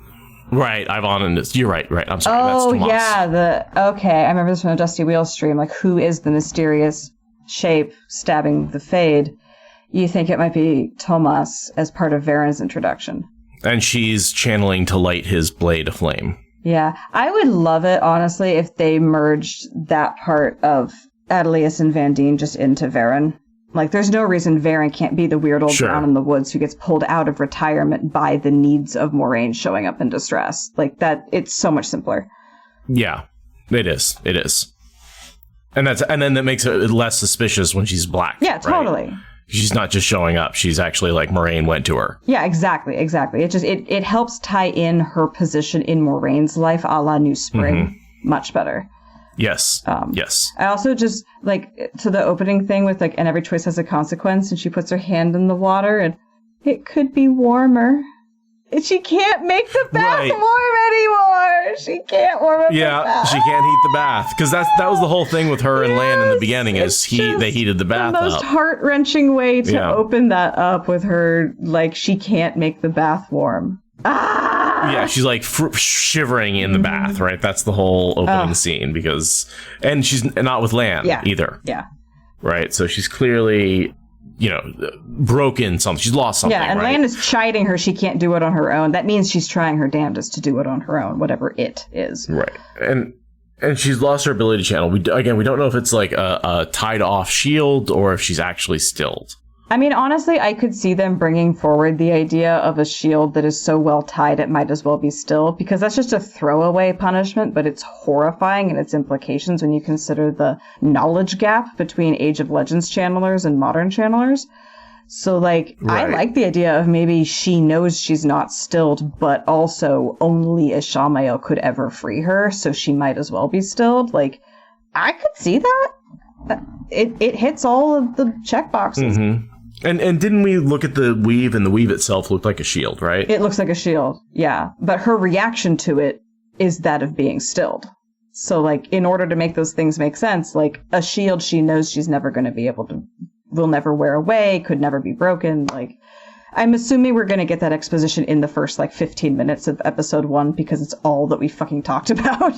Right, Yvonne and... You're right. I'm sorry, that's Tomas. Oh, yeah, okay, I remember this from a Dusty Wheels stream. Like, who is the mysterious shape stabbing the Fade? You think it might be Tomas as part of Varen's introduction. And she's channeling to light his blade aflame. Yeah, I would love it, honestly, if they merged that part of Adelius and Van Dien just into Varen. Like, there's no reason Varen can't be the weird old brown in the woods who gets pulled out of retirement by the needs of Moraine showing up in distress. Like, that, it's so much simpler. Yeah, it is. It is. And then that makes it less suspicious when she's black. Yeah, totally. Right? She's not just showing up. She's actually like Moraine went to her. Yeah, exactly. It helps tie in her position in Moraine's life, a la New Spring, much better. Yes. Yes. I also just like to the opening thing with like, and every choice has a consequence, and she puts her hand in the water, and it could be warmer. And she can't make the bath warm anymore. She can't warm up the bath. She can't heat the bath because that was the whole thing with her and Lan in the beginning. Is they heated the bath the most up. Heart-wrenching way to open that up with her, like she can't make the bath warm. Yeah, she's like shivering in the bath, right? That's the whole opening scene and she's not with Lan either. Yeah. Right. So she's clearly, broken something. She's lost something. Yeah, and right? Lan is chiding her. She can't do it on her own. That means she's trying her damnedest to do it on her own, whatever it is. Right. And she's lost her ability to channel. We don't know if it's like a tied off shield or if she's actually stilled. I mean, honestly, I could see them bringing forward the idea of a shield that is so well tied it might as well be stilled, because that's just a throwaway punishment, but it's horrifying in its implications when you consider the knowledge gap between Age of Legends channelers and modern channelers. So, like, I like the idea of maybe she knows she's not stilled, but also only Ishamael could ever free her, so she might as well be stilled. Like, I could see that. It hits all of the checkboxes. Mm-hmm. And didn't we look at the weave, and the weave itself looked like a shield, right? It looks like a shield, yeah. But her reaction to it is that of being stilled. So, like, in order to make those things make sense, like, a shield she knows she's never going to be able to, will never wear away, could never be broken. Like, I'm assuming we're going to get that exposition in the first, 15 minutes of episode 1, because it's all that we fucking talked about.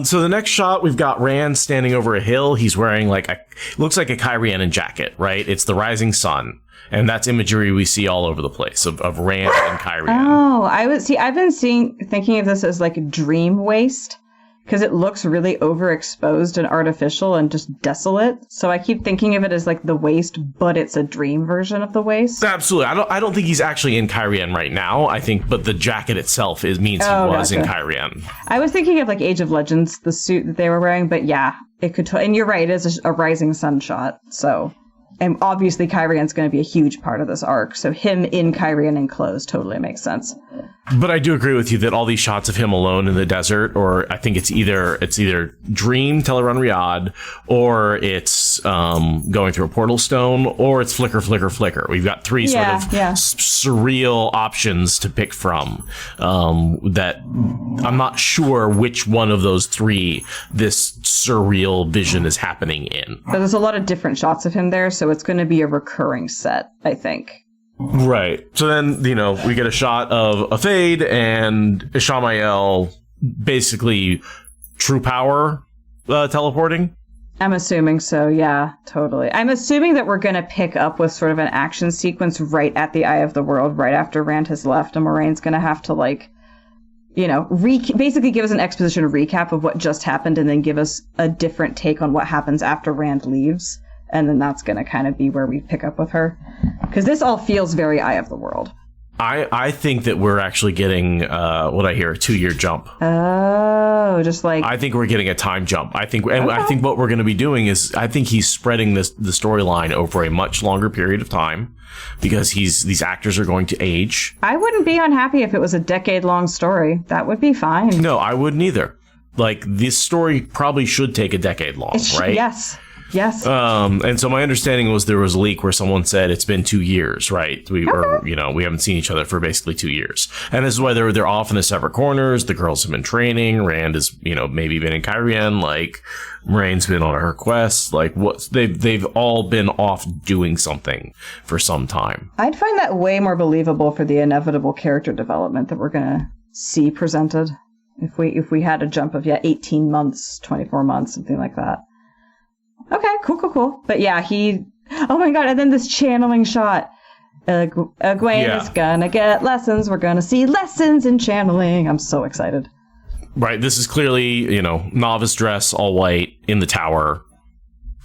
So the next shot, we've got Rand standing over a hill. He's wearing, looks like a Kyrianan jacket, right? It's the rising sun. And that's imagery we see all over the place of Rand and Kyrian. Oh, I've been thinking of this as, dream waste. Because it looks really overexposed and artificial and just desolate. So I keep thinking of it as the waste, but it's a dream version of the waste. Absolutely. I don't think he's actually in Kyrian right now. I think, but the jacket itself means he was in Kyrian. I was thinking of Age of Legends, the suit that they were wearing, but yeah, it could. And you're right, it is a rising sun shot. So, and obviously Kyrian's going to be a huge part of this arc. So him in Kyrian and clothes totally makes sense. But I do agree with you that all these shots of him alone in the desert, or I think it's either Dream, Teleron Riyadh, or it's going through a portal stone, or it's flicker, flicker, flicker. We've got three sort of surreal options to pick from. That I'm not sure which one of those three this surreal vision is happening in. But there's a lot of different shots of him there, so it's going to be a recurring set, I think. Right. So then, we get a shot of a fade and Ishamael basically true power teleporting. I'm assuming so. Yeah, totally. I'm assuming that we're going to pick up with sort of an action sequence right at the Eye of the World, right after Rand has left, and Moraine's going to have to basically give us an exposition recap of what just happened and then give us a different take on what happens after Rand leaves. And then that's going to kind of be where we pick up with her. Because this all feels very Eye of the World. I think that we're actually getting, what I hear, a 2-year jump. Oh, just I think we're getting a time jump. I think what we're going to be doing is, I think he's spreading the storyline over a much longer period of time. Because these actors are going to age. I wouldn't be unhappy if it was a decade-long story. That would be fine. No, I wouldn't either. This story probably should take a decade long, right? Yes. And so my understanding was there was a leak where someone said it's been 2 years, right? We haven't seen each other for basically 2 years. And this is why they're off in the separate corners. The girls have been training. Rand has, maybe been in Kyrian. Moraine's been on her quest. They've all been off doing something for some time. I'd find that way more believable for the inevitable character development that we're going to see presented. If we had a jump of 18 months, 24 months, something like that. Okay, cool. But yeah, oh my god, and then this channeling shot. Egwene is gonna get lessons. We're gonna see lessons in channeling. I'm so excited. Right, this is clearly, novice dress, all white, in the tower.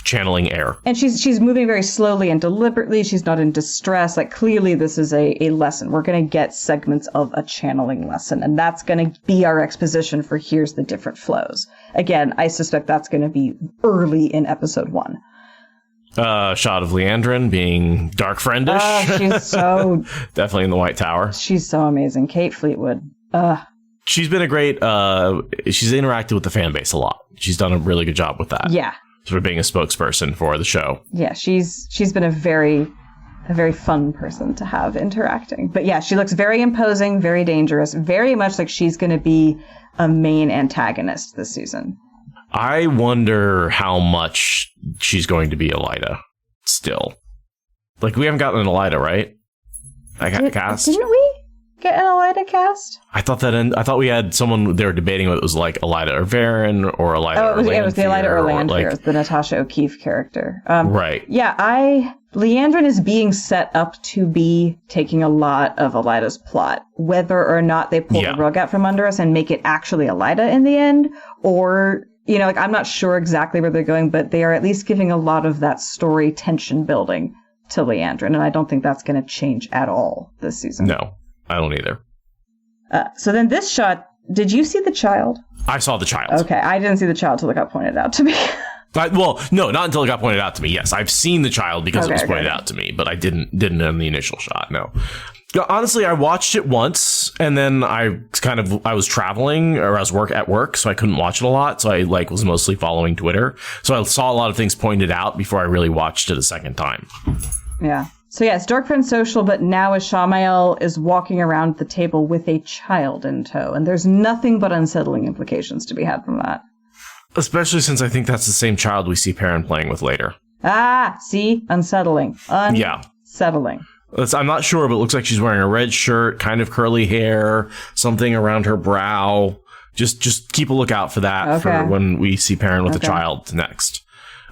channeling air. And she's moving very slowly and deliberately. She's not in distress. Like, clearly this is a lesson. We're going to get segments of a channeling lesson, and that's going to be our exposition for here's the different flows. Again, I suspect that's going to be early in episode 1. Shot of Leandrin being dark friendish. She's so... Definitely in the White Tower. She's so amazing. Kate Fleetwood. She's been a great... she's interacted with the fan base a lot. She's done a really good job with that. Yeah. Sort of being a spokesperson for the show. Yeah, she's been a very fun person to have interacting. But yeah, she looks very imposing, very dangerous, very much like she's going to be a main antagonist this season. I wonder how much she's going to be Elida still. Like, we haven't gotten an Elida, right? Cast? Didn't we get an Elida cast? I thought we had someone they were debating whether it was like Elida or Varen or Elida or Lanfear. It was the Elida or Lanfear, like, the Natasha O'Keefe character. Right. Yeah, Leandrin is being set up to be taking a lot of Elida's plot. Whether or not they pull the rug out from under us and make it actually Elida in the end, or... You know, like, I'm not sure exactly where they're going, but they are at least giving a lot of that story tension building to Leandrin, and I don't think that's going to change at all this season. No, I don't either. So then this shot, did you see the child? I saw the child. Okay, I didn't see the child until it got pointed out to me. Well, no, not until it got pointed out to me. Yes, I've seen the child because it was pointed out to me, but I didn't in the initial shot, no. Honestly, I watched it once, and then I was traveling, or I was at work, so I couldn't watch it a lot. So I was mostly following Twitter. So I saw a lot of things pointed out before I really watched it a second time. Yeah. So yeah, it's Dark Friend Social, but now Ishamael is walking around the table with a child in tow, and there's nothing but unsettling implications to be had from that. Especially since I think that's the same child we see Perrin playing with later. See? Unsettling. Unsettling. I'm not sure, but it looks like she's wearing a red shirt, kind of curly hair, something around her brow. Just keep a lookout for that for when we see Perrin with the child next.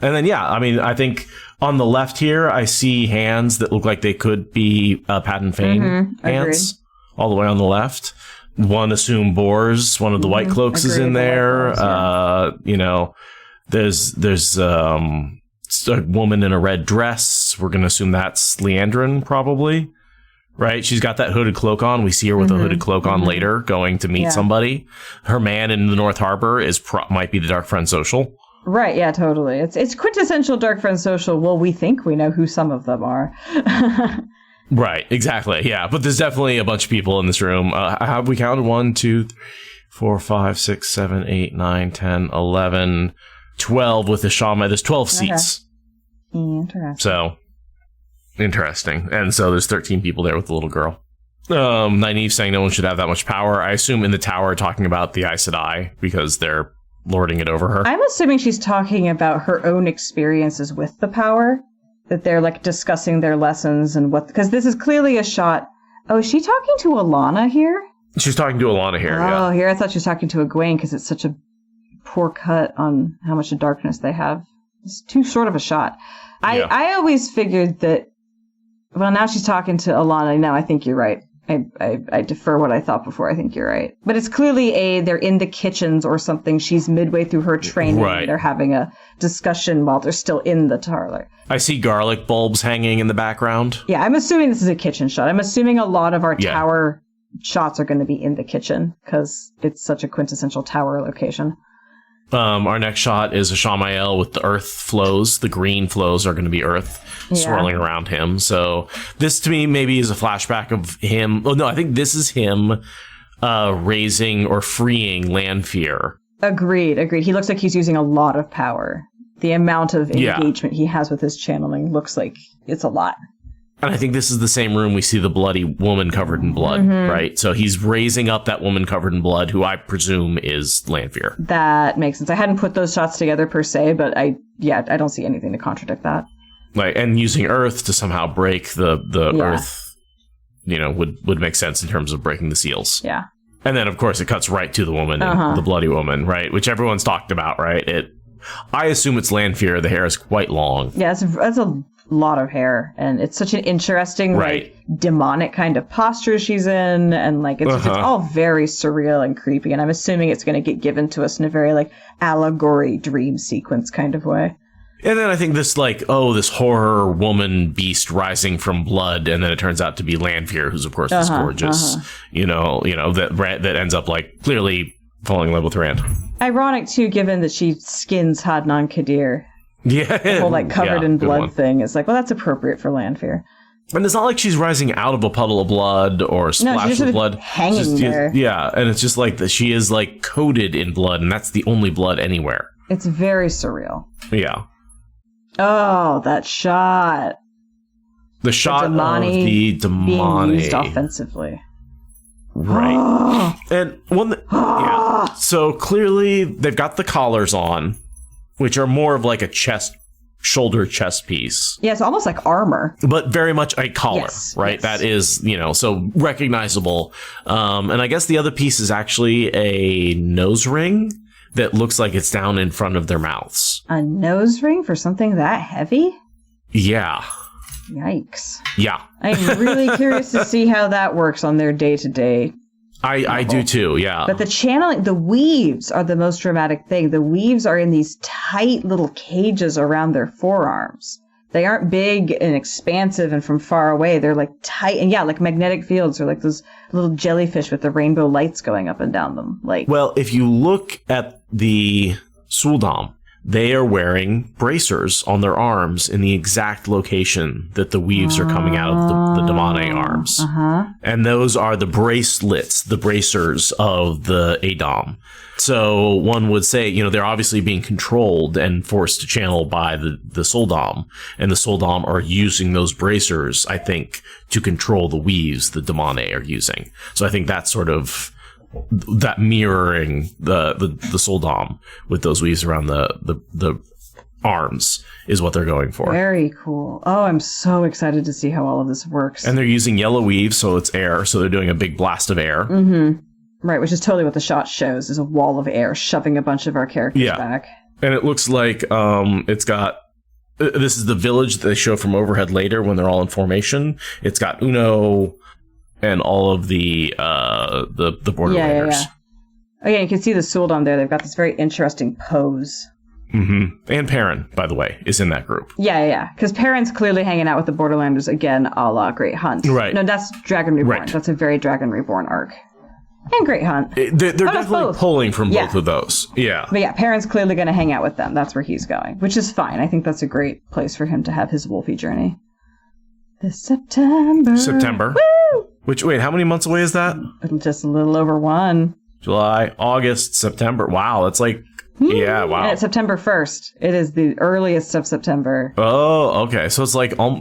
And then, I think on the left here, I see hands that look like they could be Padden Fane hands. Agreed. All the way on the left. One assumed Bors, one of the White Cloaks is in there. There's a woman in a red dress. We're going to assume that's Leandrin, probably. Right? She's got that hooded cloak on. We see her with a hooded cloak on later, going to meet somebody. Her man in the North Harbor might be the Dark Friend Social. Right, yeah, totally. It's quintessential Dark Friend Social. Well, we think we know who some of them are. Right, exactly. Yeah, but there's definitely a bunch of people in this room. Have we counted 1, 2, 3, 4, 5, 6, 7, 8, 9, 10, 11, 12 with the shaman. There's 12 seats. Interesting. So, interesting. And so there's 13 people there with the little girl. Nynaeve saying no one should have that much power. I assume in the tower talking about the Aes Sedai because they're lording it over her. I'm assuming she's talking about her own experiences with the power. That they're discussing their lessons and because this is clearly a shot. Oh, is she talking to Alana here? She's talking to Alana here. Oh, here I thought she was talking to Egwene because it's such a poor cut on how much of darkness they have. It's too short of a shot. I always figured that. Well, now she's talking to Alana. Now I think you're right. I defer what I thought before. I think you're right. But it's clearly they're in the kitchens or something. She's midway through her training. Right. They're having a discussion while they're still in the parlor. I see garlic bulbs hanging in the background. Yeah, I'm assuming this is a kitchen shot. I'm assuming a lot of our tower shots are going to be in the kitchen because it's such a quintessential tower location. Our next shot is Ishamael with the earth flows. The green flows are going to be earth swirling around him. So this to me maybe is a flashback of him. Oh no, I think this is him raising or freeing Lanfear. Agreed. He looks like he's using a lot of power. The amount of engagement he has with his channeling looks like it's a lot. And I think this is the same room we see the bloody woman covered in blood, right? So he's raising up that woman covered in blood, who I presume is Lanfear. That makes sense. I hadn't put those shots together per se, but I don't see anything to contradict that. And using earth to somehow break the earth, would make sense in terms of breaking the seals. Yeah. And then, of course, it cuts right to the woman, the bloody woman, right? Which everyone's talked about, right? I assume it's Lanfear. The hair is quite long. Yeah, that's a lot of hair, and it's such an interesting demonic kind of posture she's in, and it's all very surreal and creepy, and I'm assuming it's going to get given to us in a very allegory dream sequence kind of way. And then I think this this horror woman beast rising from blood, and then it turns out to be Lanfear, who's of course this gorgeous, that ends up clearly falling in love with Rand. Ironic too, given that she skins Hadnan Kadir. Yeah, the whole covered in blood thing is that's appropriate for Lanfear. And it's not like she's rising out of a puddle of blood or a splash of blood, hanging there. Yeah, and it's just that she is coated in blood, and that's the only blood anywhere. It's very surreal. Yeah. Oh, that shot. The shot of the Damani being used offensively. Right. And yeah. So clearly they've got the collars on, which are more of a shoulder chest piece. Yeah, it's almost like armor. But very much a collar, yes, right? Yes. That is, so recognizable. And I guess the other piece is actually a nose ring that looks like it's down in front of their mouths. A nose ring for something that heavy? Yeah. Yikes. Yeah. I'm really curious to see how that works on their day-to-day. I do too, yeah. But the channeling, the weaves are the most dramatic thing. The weaves are in these tight little cages around their forearms. They aren't big and expansive and from far away. They're tight and like magnetic fields or those little jellyfish with the rainbow lights going up and down them. Well, if you look at the Suldam, they are wearing bracers on their arms in the exact location that the weaves are coming out of the Damane arms. And those are the bracelets, the bracers of the Adom. So one would say, they're obviously being controlled and forced to channel by the Suldam. And the Suldam are using those bracers, I think, to control the weaves the Damane are using. So I think that's sort of that mirroring the Suldam with those weaves around the arms is what they're going for. Very cool. Oh, I'm so excited to see how all of this works. And they're using yellow weaves, so it's air. So they're doing a big blast of air. Mm-hmm. Right, which is totally what the shot shows, is a wall of air shoving a bunch of our characters back. And it looks like it's got... This is the village that they show from overhead later when they're all in formation. It's got Uno and all of the Borderlanders. Yeah. Oh, yeah, you can see the Suldam there. They've got this very interesting pose. Mm-hmm. And Perrin, by the way, is in that group. Yeah. Because Perrin's clearly hanging out with the Borderlanders again, a la Great Hunt. Right. No, that's Dragon Reborn. Right. That's a very Dragon Reborn arc. And Great Hunt. They're definitely pulling from both of those. Yeah. But yeah, Perrin's clearly going to hang out with them. That's where he's going, which is fine. I think that's a great place for him to have his Wolfie journey. This September. Woo! Wait, how many months away is that? Just a little over 1. July, August, September. Wow, that's yeah, wow. And it's September 1st. It is the earliest of September. Oh, okay. So it's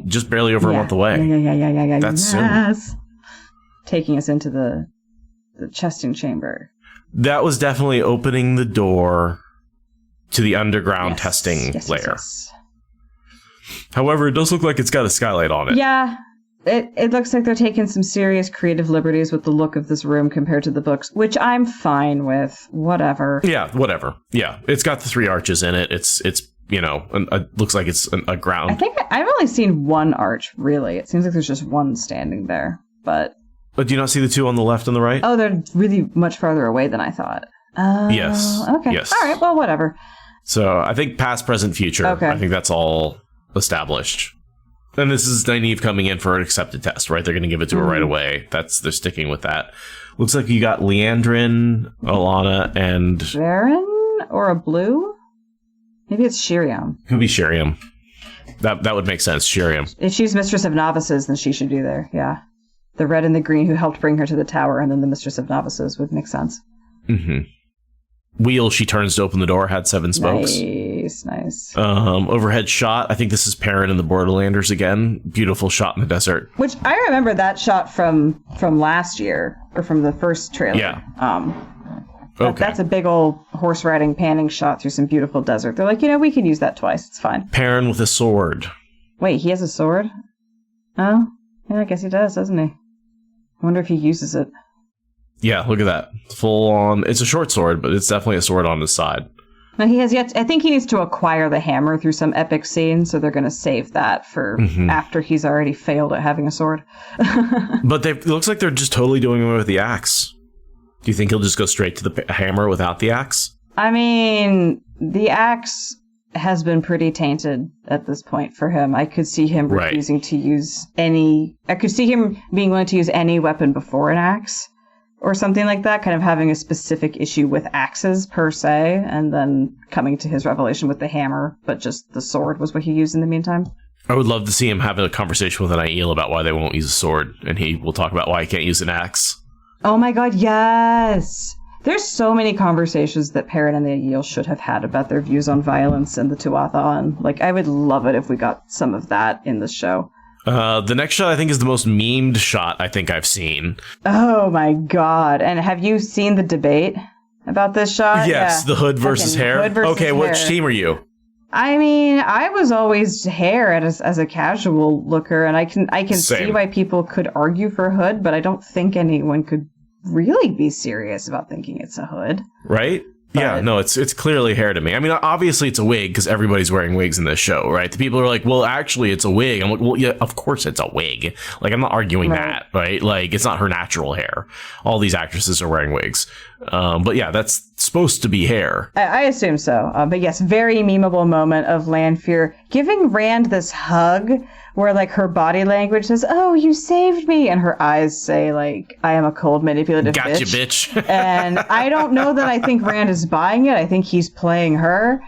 just barely over a month away. Yeah. That's soon. Taking us into the testing chamber. That was definitely opening the door to the underground testing layer. Yes. However, it does look like it's got a skylight on it. Yeah. It looks like they're taking some serious creative liberties with the look of this room compared to the books, which I'm fine with. Whatever. Yeah, whatever. Yeah, it's got the 3 arches in it. It's looks like it's a ground. I think I've only seen 1 arch, really. It seems like there's just 1 standing there, But do you not see the 2 on the left and the right? Oh, they're really much farther away than I thought. Yes. Okay. Yes. All right. Well, whatever. So I think past, present, future. Okay. I think that's all established. And this is Nynaeve coming in for an accepted test, right? They're going to give it to her right away. They're sticking with that. Looks like you got Leandrin, Alana, and Varen or a blue? Maybe it's Shiriam. Could be Shiriam. That would make sense. Shiriam. If she's Mistress of Novices, then she should be there. Yeah. The red and the green who helped bring her to the tower, and then the Mistress of Novices would make sense. Mm-hmm. Wheel she turns to open the door had 7 spokes. Nice. Overhead shot. I think this is Perrin and the Borderlanders again. Beautiful shot in the desert. Which I remember that shot from last year, or from the first trailer. Yeah. Okay. That's a big old horse riding panning shot through some beautiful desert. They're like, we can use that twice. It's fine. Perrin with a sword. Wait, he has a sword? Oh, yeah, I guess he does, doesn't he? I wonder if he uses it. Yeah, look at that. Full on. It's a short sword, but it's definitely a sword on his side. Now he has yet. I think he needs to acquire the hammer through some epic scene, so they're going to save that for after he's already failed at having a sword. But it looks like they're just totally doing away with the axe. Do you think he'll just go straight to the hammer without the axe? I mean, the axe has been pretty tainted at this point for him. I could see him refusing to use any... I could see him being willing to use any weapon before an axe or something like that, kind of having a specific issue with axes per se, and then coming to his revelation with the hammer, but just the sword was what he used in the meantime. I would love to see him have a conversation with an Aiel about why they won't use a sword, and he will talk about why he can't use an axe. Oh my god, yes! There's so many conversations that Perrin and the Aiel should have had about their views on violence and the Tuatha, and like, I would love it if we got some of that in the show. The next shot, I think, is the most memed shot I think I've seen. Oh my god. And have you seen the debate about this shot? Yes, the hood versus hair. Okay, which team are you? I mean, I was always hair as a casual looker, and I can see why people could argue for hood, but I don't think anyone could really be serious about thinking it's a hood. Right? Yeah, no, it's clearly hair to me. I mean, obviously it's a wig because everybody's wearing wigs in this show, right? The people are like, well, actually it's a wig. I'm like, well, yeah, of course it's a wig. Like, I'm not arguing that, right? Like, it's not her natural hair. All these actresses are wearing wigs. But yeah, that's supposed to be hair. I assume so. But yes, very memeable moment of Lanfear giving Rand this hug where, like, her body language says, oh, you saved me. And her eyes say, like, I am a cold, manipulative bitch. Gotcha, bitch. And I don't know that I think Rand is buying it. I think he's playing her.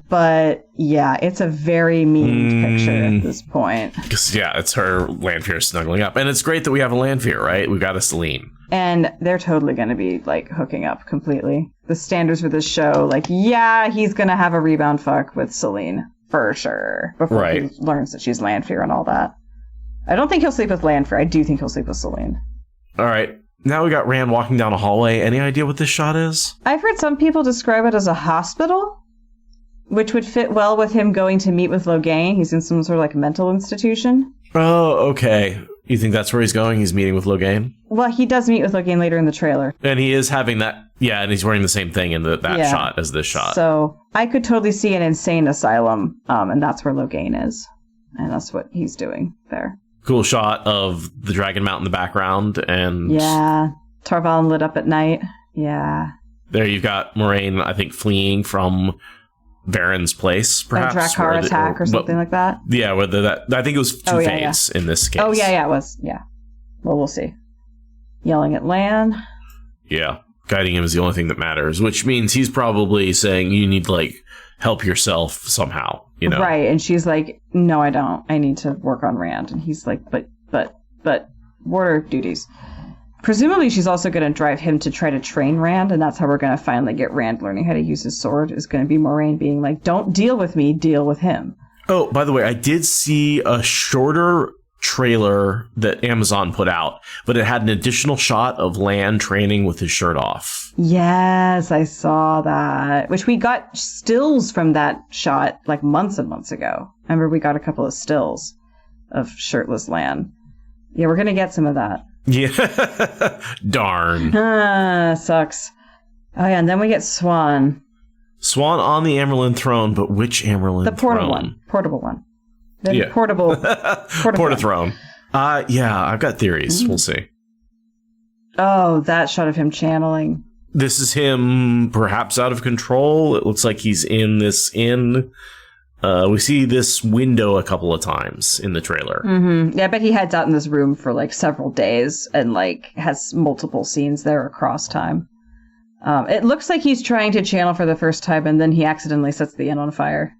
But yeah, it's a very memed picture at this point. Yeah, it's her Lanfear snuggling up. And it's great that we have a Lanfear, right? We've got a Selene. And they're totally going to be, like, hooking up completely. The standards for this show, like, yeah, he's going to have a rebound fuck with Selene. For sure. Before he learns that she's Lanfear and all that. I don't think he'll sleep with Lanfear. I do think he'll sleep with Selene. All right. Now we got Rand walking down a hallway. Any idea what this shot is? I've heard some people describe it as a hospital, which would fit well with him going to meet with Logain. He's in some sort of, like, mental institution. Oh, okay. You think that's where he's going? He's meeting with Logain? Well, he does meet with Logain later in the trailer. And he is having that... Yeah, and he's wearing the same thing in that shot as this shot. So I could totally see an insane asylum, and that's where Logain is. And that's what he's doing there. Cool shot of the Dragon Mount in the background, and... Yeah, Tarvalin lit up at night. Yeah. There you've got Moraine, I think, fleeing from Varen's place, perhaps. A Drakkar attack or something like that. Yeah, whether that... I think it was Two-Face in this case. Oh, yeah, it was. Yeah. Well, we'll see. Yelling at Lan. Yeah. Guiding him is the only thing that matters, which means he's probably saying you need to, like, help yourself somehow, you know? Right, and she's like, no, I don't. I need to work on Rand. And he's like, but, what are duties? Presumably she's also going to drive him to try to train Rand, and that's how we're going to finally get Rand learning how to use his sword, is going to be Moraine being like, don't deal with me, deal with him. Oh, by the way, I did see a shorter trailer that Amazon put out, but it had an additional shot of Lan training with his shirt off. Yes, I saw that. Which we got stills from that shot like months and months ago. Remember, we got a couple of stills of shirtless Lan. Yeah, we're gonna get some of that. Yeah. Darn. Sucks. Oh yeah, and then we get Swan. Swan on the Amerlin throne, but which Amerlin throne? The portable one. Portable one. The portable throne. Yeah, I've got theories. We'll see. Oh, that shot of him channeling. This is him perhaps out of control. It looks like he's in this inn. We see this window a couple of times in the trailer. Mm-hmm. Yeah, I bet he hides out in this room for like several days and like has multiple scenes there across time. It looks like he's trying to channel for the first time and then he accidentally sets the inn on fire.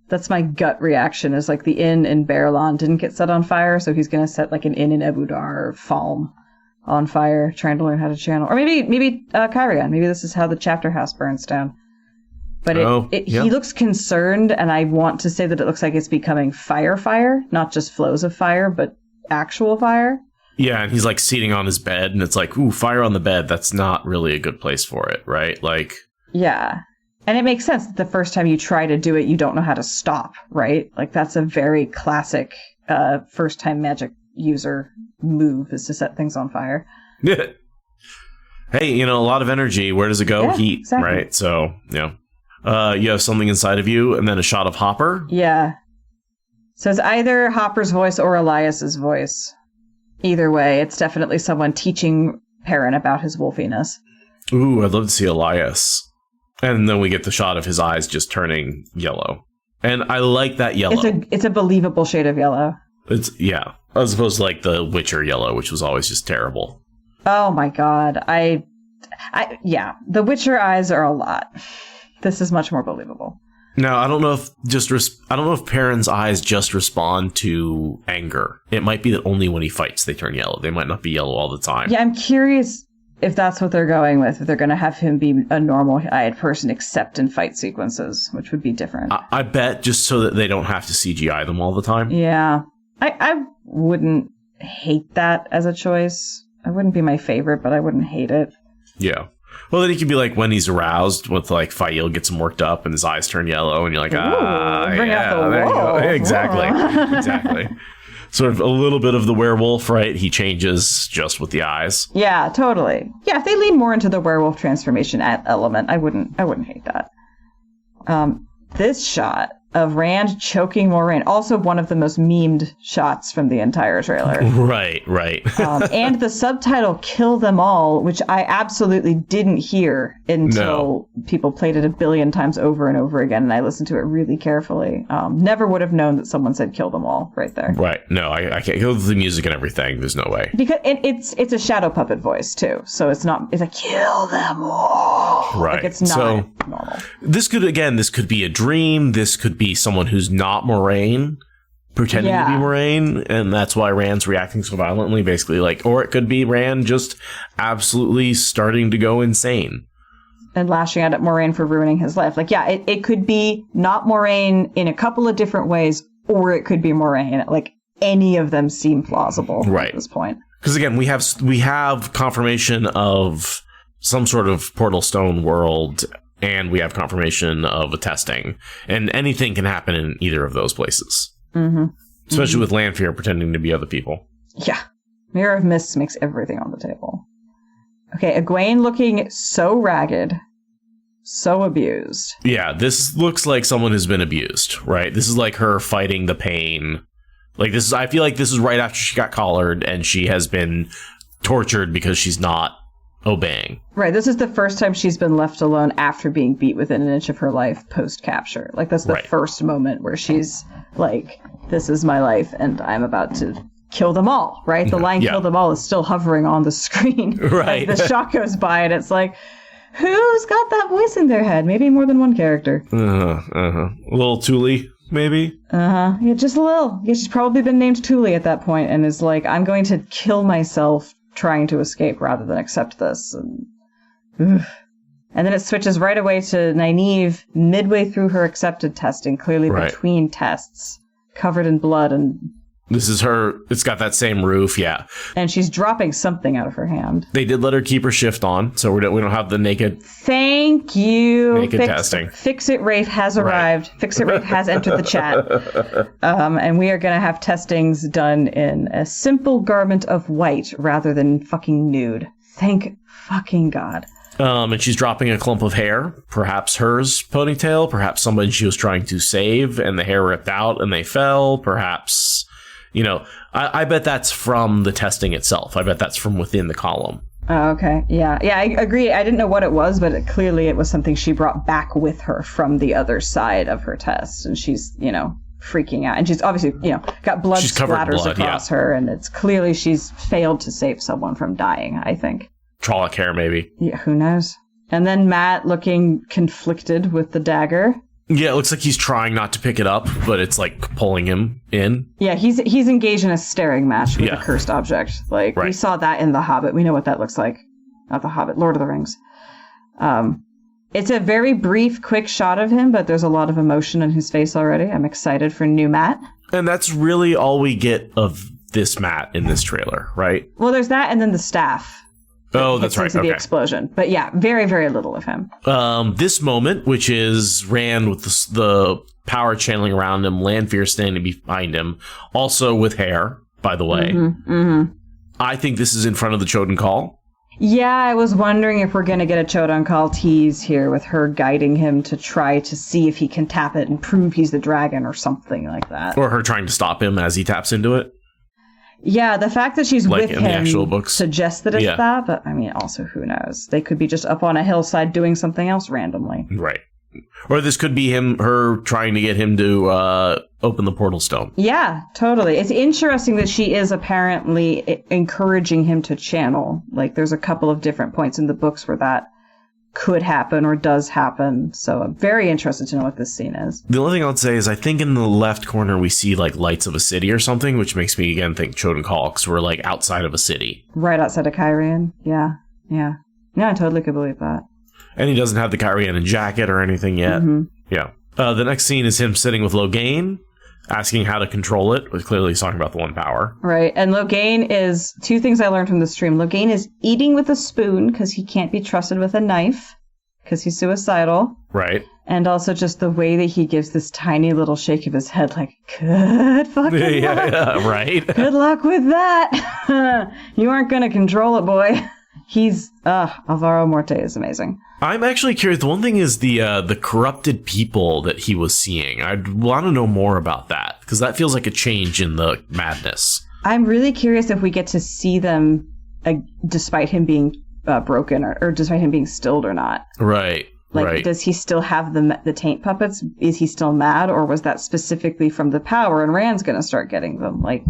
That's my gut reaction, is like the inn in Baerlon didn't get set on fire, so he's going to set like an inn in Ebudar or Falm on fire, trying to learn how to channel. Or maybe Kyrian. Maybe this is how the chapter house burns down. But he looks concerned, and I want to say that it looks like it's becoming fire, not just flows of fire, but actual fire. Yeah, and he's like seating on his bed, and it's like, ooh, fire on the bed. That's not really a good place for it, right? Like, yeah. And it makes sense that the first time you try to do it, you don't know how to stop, right? Like, that's a very classic first-time magic user move, is to set things on fire. Hey, a lot of energy. Where does it go? Yeah, heat, exactly. Right? So, you have something inside of you, and then a shot of Hopper. Yeah. So it's either Hopper's voice or Elias's voice. Either way, it's definitely someone teaching Perrin about his wolfiness. Ooh, I'd love to see Elias. And then we get the shot of his eyes just turning yellow. And I like that yellow. It's a believable shade of yellow. It's as opposed to like the Witcher yellow, which was always just terrible. Oh my god. Yeah, the Witcher eyes are a lot. This is much more believable. Now, I don't know if Perrin's eyes just respond to anger. It might be that only when he fights they turn yellow. They might not be yellow all the time. Yeah, I'm curious if that's what they're going with. If they're going to have him be a normal-eyed person except in fight sequences, which would be different. I bet just so that they don't have to CGI them all the time. Yeah. I wouldn't hate that as a choice. I wouldn't be my favorite, but I wouldn't hate it. Yeah. Well, then he could be like when he's aroused with like Fael gets him worked up and his eyes turn yellow and you're like, bring out the there you go. wolf. Exactly. Sort of a little bit of the werewolf, right? He changes just with the eyes. Yeah, totally. Yeah, if they lean more into the werewolf transformation element, I wouldn't hate that. This shot of Rand choking Moiraine, also one of the most memed shots from the entire trailer. Right. And the subtitle "Kill Them All," which I absolutely didn't hear until people played it a billion times over and over again, and I listened to it really carefully. Never would have known that someone said "Kill Them All" right there. Right. No, I can't go with the music and everything. There's no way. Because it's a shadow puppet voice too, so it's like "Kill them all." Right. Like it's not normal. This could be a dream. This could be someone who's not Moiraine pretending to be Moiraine, and that's why Rand's reacting so violently, basically. Like, or it could be Rand just absolutely starting to go insane and lashing out at Moiraine for ruining his life. Like, yeah, it could be not Moiraine in a couple of different ways, or it could be Moiraine. Like, any of them seem plausible at this point. Because again, we have confirmation of some sort of Portal Stone world, and we have confirmation of a testing, and anything can happen in either of those places. Mm-hmm. Especially with Lanfear pretending to be other people. Yeah. Mirror of Mists makes everything on the table. Okay, Egwene looking so ragged, so abused. Yeah, this looks like someone who's been abused, right? This is like her fighting the pain. Like I feel like this is right after she got collared and she has been tortured because she's not obeying. Right, this is the first time she's been left alone after being beat within an inch of her life post-capture. Like, that's the first moment where she's like, this is my life and I'm about to kill them all, right? The line kill them all is still hovering on the screen. Right. As the shot goes by and it's like, who's got that voice in their head? Maybe more than one character. A little Thule, maybe? Yeah, just a little. Yeah, she's probably been named Thule at that point and is like, I'm going to kill myself trying to escape rather than accept this. And then it switches right away to Nynaeve midway through her accepted testing, clearly between tests, covered in blood. And this is her. It's got that same roof, yeah. And she's dropping something out of her hand. They did let her keep her shift on, so we don't have the naked. Thank you. Naked testing. Fix-It Rafe has arrived. Fix-It Rafe has entered the chat. And we are going to have testings done in a simple garment of white rather than fucking nude. Thank fucking God. And she's dropping a clump of hair, perhaps hers ponytail, perhaps somebody she was trying to save and the hair ripped out and they fell, perhaps. You know, I bet that's from the testing itself. I bet that's from within the column. Oh, okay. Yeah, I agree. I didn't know what it was, but clearly it was something she brought back with her from the other side of her test. And she's, freaking out. And she's obviously, got blood splatters across her. And it's clearly she's failed to save someone from dying, I think. Trolloc hair, maybe. Yeah, who knows? And then Matt looking conflicted with the dagger. Yeah, it looks like he's trying not to pick it up, but it's like pulling him in. Yeah, he's engaged in a staring match with a cursed object. Like, we saw that in The Hobbit. We know what that looks like. Not The Hobbit, Lord of the Rings. It's a very brief, quick shot of him, but there's a lot of emotion in his face already. I'm excited for new Matt. And that's really all we get of this Matt in this trailer, right? Well, there's that and then the staff. Oh, that's right. Okay. The explosion. But yeah, very, very little of him. This moment, which is Rand with the power channeling around him, Lanfear standing behind him, also with hair, by the way. Mm-hmm. I think this is in front of the Choden Call. Yeah, I was wondering if we're going to get a Choden Call tease here with her guiding him to try to see if he can tap it and prove he's the dragon or something like that. Or her trying to stop him as he taps into it. Yeah, the fact that she's like with in him the actual books suggests that it's that, but I mean, also, who knows? They could be just up on a hillside doing something else randomly. Right. Or this could be her trying to get him to open the portal stone. Yeah, totally. It's interesting that she is apparently encouraging him to channel. Like, there's a couple of different points in the books where that could happen or does happen. So I'm very interested to know what this scene is. The only thing I'll say is I think in the left corner we see like lights of a city or something, which makes me again think Choden Call, because we're like outside of a city. Right outside of Kyrian. Yeah. Yeah, I totally could believe that. And he doesn't have the Kyrianan jacket or anything yet. Mm-hmm. Yeah. The next scene is him sitting with Logain, asking how to control it. But clearly he's talking about the one power. Right. And Logain is, two things I learned from the stream. Logain is eating with a spoon because he can't be trusted with a knife because he's suicidal. Right. And also just the way that he gives this tiny little shake of his head like, good fucking luck. Yeah, right. Good luck with that. You aren't going to control it, boy. He's, Alvaro Morte is amazing. I'm actually curious. The one thing is the corrupted people that he was seeing. I'd want to know more about that, because that feels like a change in the madness. I'm really curious if we get to see them despite him being broken or despite him being stilled or not. Right. Like, right. Does he still have the taint puppets? Is he still mad, or was that specifically from the power and Rand's going to start getting them? Like,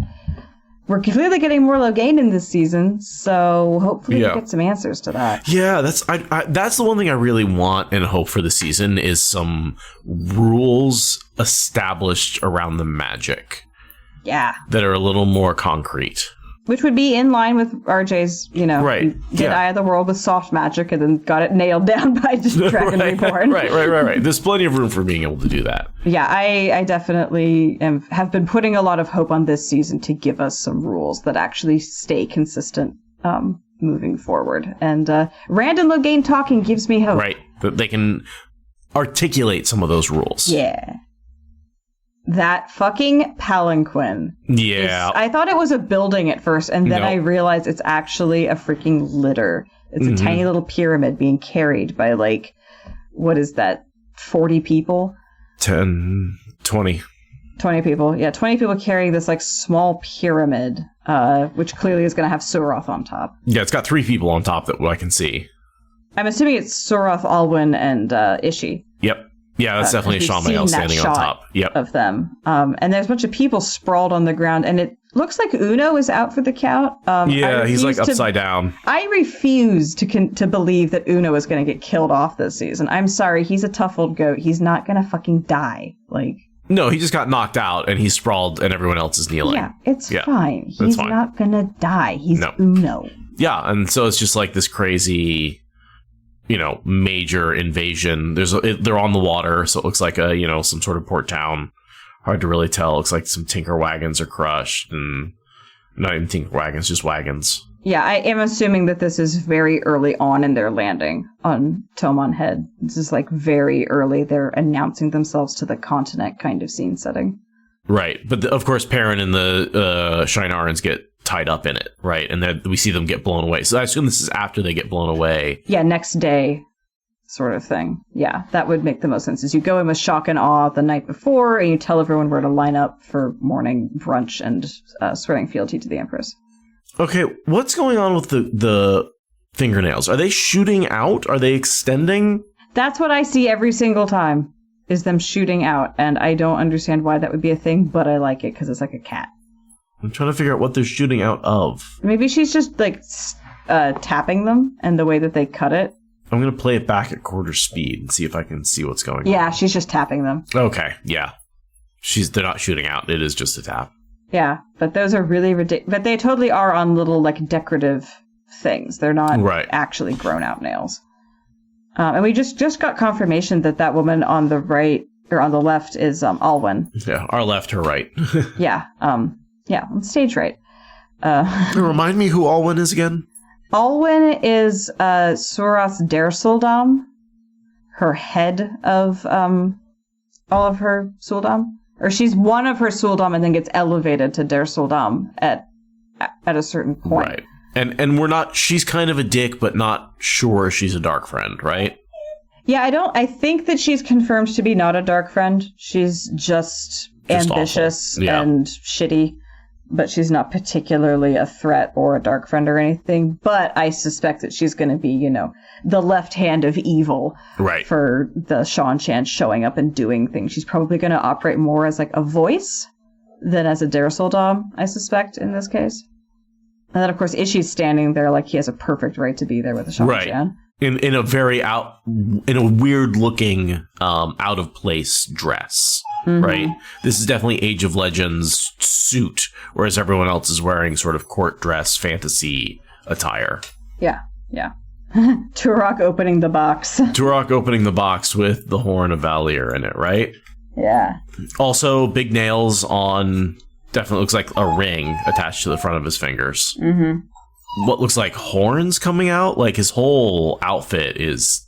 we're clearly getting more Logain in this season, so hopefully we get some answers to that. Yeah, that's the one thing I really want and hope for the season is some rules established around the magic. Yeah. That are a little more concrete. Which would be in line with RJ's, right. Eye of the World with soft magic and then got it nailed down by just Dragon Reborn. Right. There's plenty of room for being able to do that. Yeah, I definitely have been putting a lot of hope on this season to give us some rules that actually stay consistent moving forward. And Rand and Logain talking gives me hope. Right, that they can articulate some of those rules. Yeah. That fucking palanquin. Yeah. I thought it was a building at first, and then I realized it's actually a freaking litter. It's a tiny little pyramid being carried by, like, what is that, 40 people? 10, 20. 20 people. Yeah, 20 people carrying this, like, small pyramid, which clearly is going to have Surath on top. Yeah, it's got 3 people on top that I can see. I'm assuming it's Surath, Alwyn, and Ishi. Yep. Yeah, that's definitely a Shawn Mail standing on top. Yep. Of them. And there's a bunch of people sprawled on the ground, and it looks like Uno is out for the count. He's like upside down. I refuse to believe that Uno is going to get killed off this season. I'm sorry, he's a tough old goat. He's not going to fucking die. Like, no, he just got knocked out, and he's sprawled, and everyone else is kneeling. Yeah, it's fine. He's not going to die. He's Uno. Yeah, and so it's just like this crazy, major invasion. They're on the water, so it looks like some sort of port town. Hard to really tell. It looks like some tinker wagons are crushed, and not even tinker wagons, just wagons. Yeah, I am assuming that this is very early on in their landing on Tomon Head. This is like very early. They're announcing themselves to the continent kind of scene setting. Right, but of course Perrin and the Shinarans get tied up in it, right? And then we see them get blown away. So I assume this is after they get blown away. Yeah, next day sort of thing. Yeah, that would make the most sense. Is you go in with shock and awe the night before, and you tell everyone where to line up for morning brunch and swearing fealty to the Empress. Okay, what's going on with the fingernails? Are they shooting out? Are they extending? That's what I see every single time, is them shooting out, and I don't understand why that would be a thing, but I like it because it's like a cat. I'm trying to figure out what they're shooting out of. Maybe she's just, like, tapping them and the way that they cut it. I'm going to play it back at quarter speed and see if I can see what's going on. Yeah, she's just tapping them. Okay, yeah. They're not shooting out. It is just a tap. Yeah, but those are really ridiculous. But they totally are on little, like, decorative things. They're not actually grown-out nails. And we just got confirmation that woman on the right, or on the left, is Alwyn. Yeah, our left, her right. Yeah, on stage right. Remind me who Alwyn is again? Alwyn is Surath's Dersuldam, her head of all of her Suldam. Or she's one of her Suldam and then gets elevated to Dersuldam at a certain point. Right. And she's kind of a dick, but not sure she's a dark friend, right? Yeah, I think that she's confirmed to be not a dark friend. She's just ambitious and shitty. but she's not particularly a threat or a dark friend or anything. But I suspect that she's going to be, you know, the left hand of evil for the Shan-Chan showing up and doing things. She's probably going to operate more as like a voice than as a Darasul Dom, I suspect, in this case. And then, of course, Ishii's standing there like he has a perfect right to be there with the Shan-Chan. In a very in a weird looking, out of place dress. Right? This is definitely Age of Legends suit, whereas everyone else is wearing sort of court dress fantasy attire. Yeah. Turok opening the box. Turok opening the box with the Horn of Valier in it, right? Yeah. Also, big nails on, definitely looks like a ring attached to the front of his fingers. What looks like horns coming out, like his whole outfit is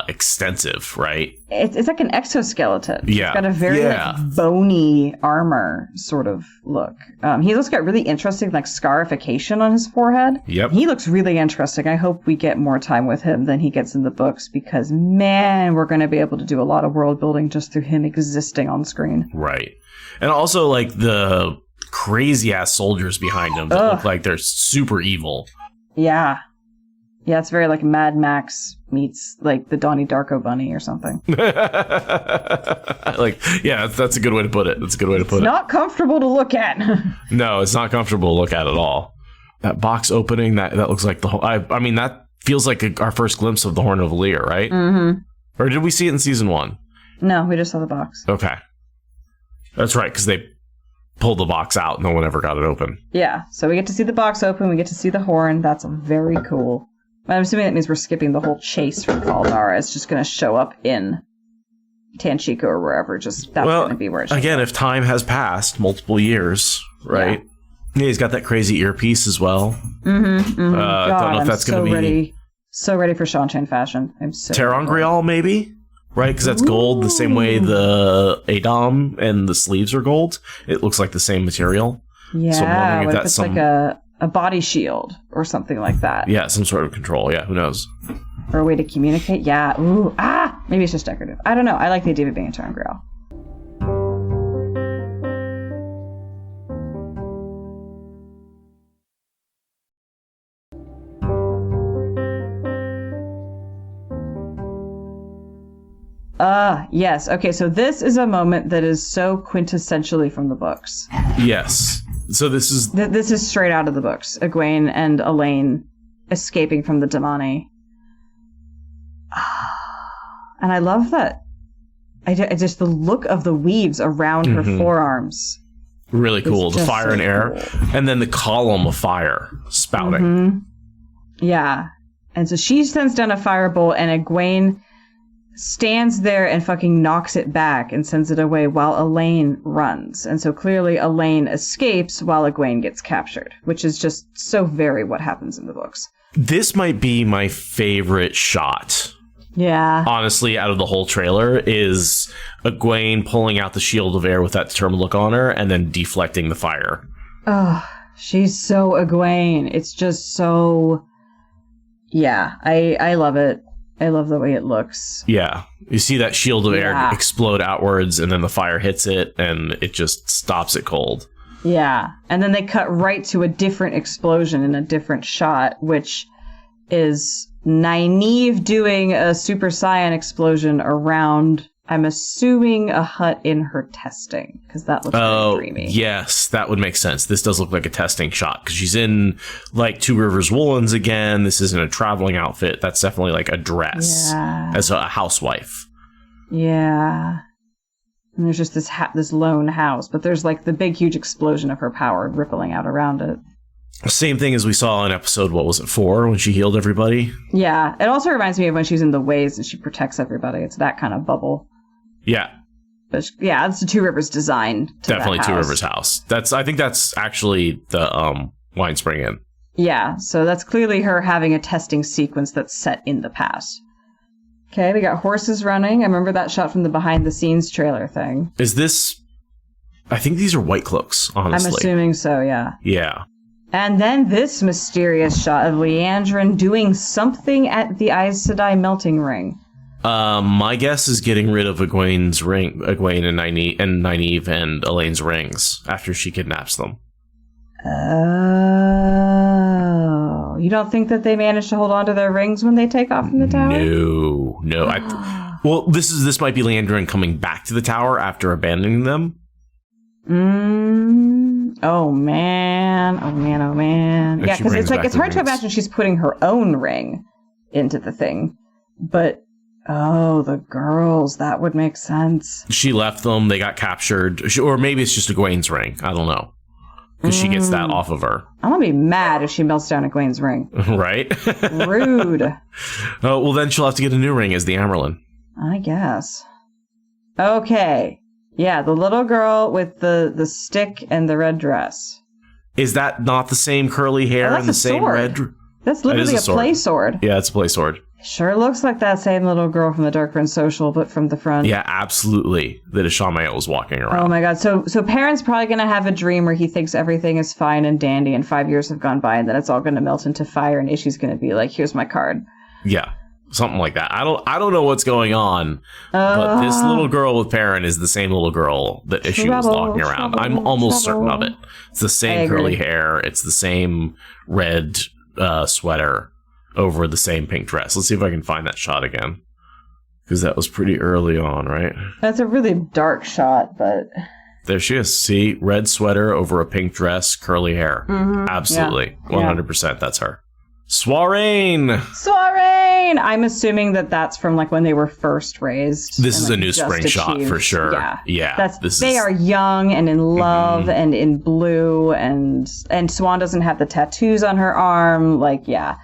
extensive, right? It's like an exoskeleton. Yeah. It's got a very like, bony armor sort of look. He also got really interesting like scarification on his forehead. Yep. He looks really interesting. I hope we get more time with him than he gets in the books because, man, we're going to be able to do a lot of world building just through him existing on screen. Right. And also like the crazy ass soldiers behind him that look like they're super evil. Yeah, it's very like Mad Max meets like the Donnie Darko bunny or something. Like, yeah, that's a good way to put it. It's not comfortable to look at. No, it's not comfortable to look at all. That box opening, that looks like the whole. I mean, that feels like our first glimpse of the Horn of Valier, right? Or did we see it in season 1? No, we just saw the box. Okay, that's right, because they pulled the box out. No one ever got it open. Yeah, so we get to see the box open. We get to see the horn. That's very cool. I'm assuming that means we're skipping the whole chase from Faldara. It's just going to show up in Tanchico or wherever. Just that's going to be where it shows again, up. If time has passed multiple years, right? Yeah, he's got that crazy earpiece as well. God, don't know if that's going to be so ready for Shan-Chan fashion. I'm so Terangreal, maybe. Right, because that's gold the same way the Adom and the sleeves are gold. It looks like the same material. Yeah, so I'm wondering if that's like a body shield or something like that. Yeah, some sort of control. Yeah, who knows? Or a way to communicate. Yeah. Ooh. Maybe it's just decorative. I don't know. I like the idea of it being a Terangreal. Yes. Okay, so this is a moment that is so quintessentially from the books. Yes. So this is straight out of the books. Egwene and Elaine escaping from the Damani. And I love that. I just the look of the weaves around her forearms. Really cool. The fire and air. Cool. And then the column of fire spouting. Yeah. And so she sends down a firebolt and Egwene stands there and fucking knocks it back and sends it away while Elaine runs. And so clearly Elaine escapes while Egwene gets captured, which is just so very what happens in the books. This might be my favorite shot. Yeah. Honestly, out of the whole trailer is Egwene pulling out the shield of air with that determined look on her and then deflecting the fire. Oh, she's so Egwene. It's just so... Yeah, I love it. I love the way it looks. Yeah. You see that shield of air explode outwards and then the fire hits it and it just stops it cold. Yeah. And then they cut right to a different explosion in a different shot, which is Nynaeve doing a Super Saiyan explosion around, I'm assuming, a hut in her testing, because that looks very dreamy. Yes, that would make sense. This does look like a testing shot, because she's in, like, Two Rivers Woolens again. This isn't a traveling outfit. That's definitely, like, a dress as a housewife. Yeah. And there's just this lone house, but there's, like, the big, huge explosion of her power rippling out around it. Same thing as we saw in episode, 4, when she healed everybody? Yeah. It also reminds me of when she's in the Ways and she protects everybody. It's that kind of bubble. Yeah. But yeah, it's the Two Rivers design. Definitely Two Rivers house. I think that's actually the Wine Spring Inn. Yeah, so that's clearly her having a testing sequence that's set in the past. Okay, we got horses running. I remember that shot from the behind the scenes trailer thing. Is this... I think these are White Cloaks, honestly. I'm assuming so, yeah. Yeah. And then this mysterious shot of Leandrin doing something at the Aes Sedai melting ring. My guess is getting rid of Egwene's ring, Egwene and Nynaeve and Elaine's rings after she kidnaps them. Oh, you don't think that they managed to hold on to their rings when they take off from the tower? No. Well, this might be Liandrin coming back to the tower after abandoning them. Oh man. Yeah, because it's hard to imagine she's putting her own ring into the thing, but. Oh, the girls. That would make sense. She left them. They got captured. Or maybe it's just Egwene's ring. I don't know. Because she gets that off of her. I'm going to be mad if she melts down Egwene's ring. Right? Rude. Oh, well, then she'll have to get a new ring as the Amyrlin. I guess. Okay. Yeah, the little girl with the stick and the red dress. Is that not the same curly hair and the same red? That's literally a play sword. Yeah, it's a play sword. Sure looks like that same little girl from the Dark Prince Social, but from the front. Yeah, absolutely. That Ishamael was walking around. Oh my god. So Perrin's probably going to have a dream where he thinks everything is fine and dandy and 5 years have gone by and then it's all going to melt into fire and Ishi's going to be like, here's my card. Yeah, something like that. I don't know what's going on, but this little girl with Perrin is the same little girl that Ishi was walking around. I'm almost certain of it. It's the same curly hair. It's the same red sweater over the same pink dress. Let's see if I can find that shot again. Because that was pretty early on, right? That's a really dark shot, but... There she is. See? Red sweater over a pink dress, curly hair. Mm-hmm. Absolutely. Yeah. 100% that's her. Soirain! I'm assuming that that's from like when they were first raised. This is a new spring shot for sure. Yeah. They are young and in love and in blue and Swan doesn't have the tattoos on her arm. Like, yeah.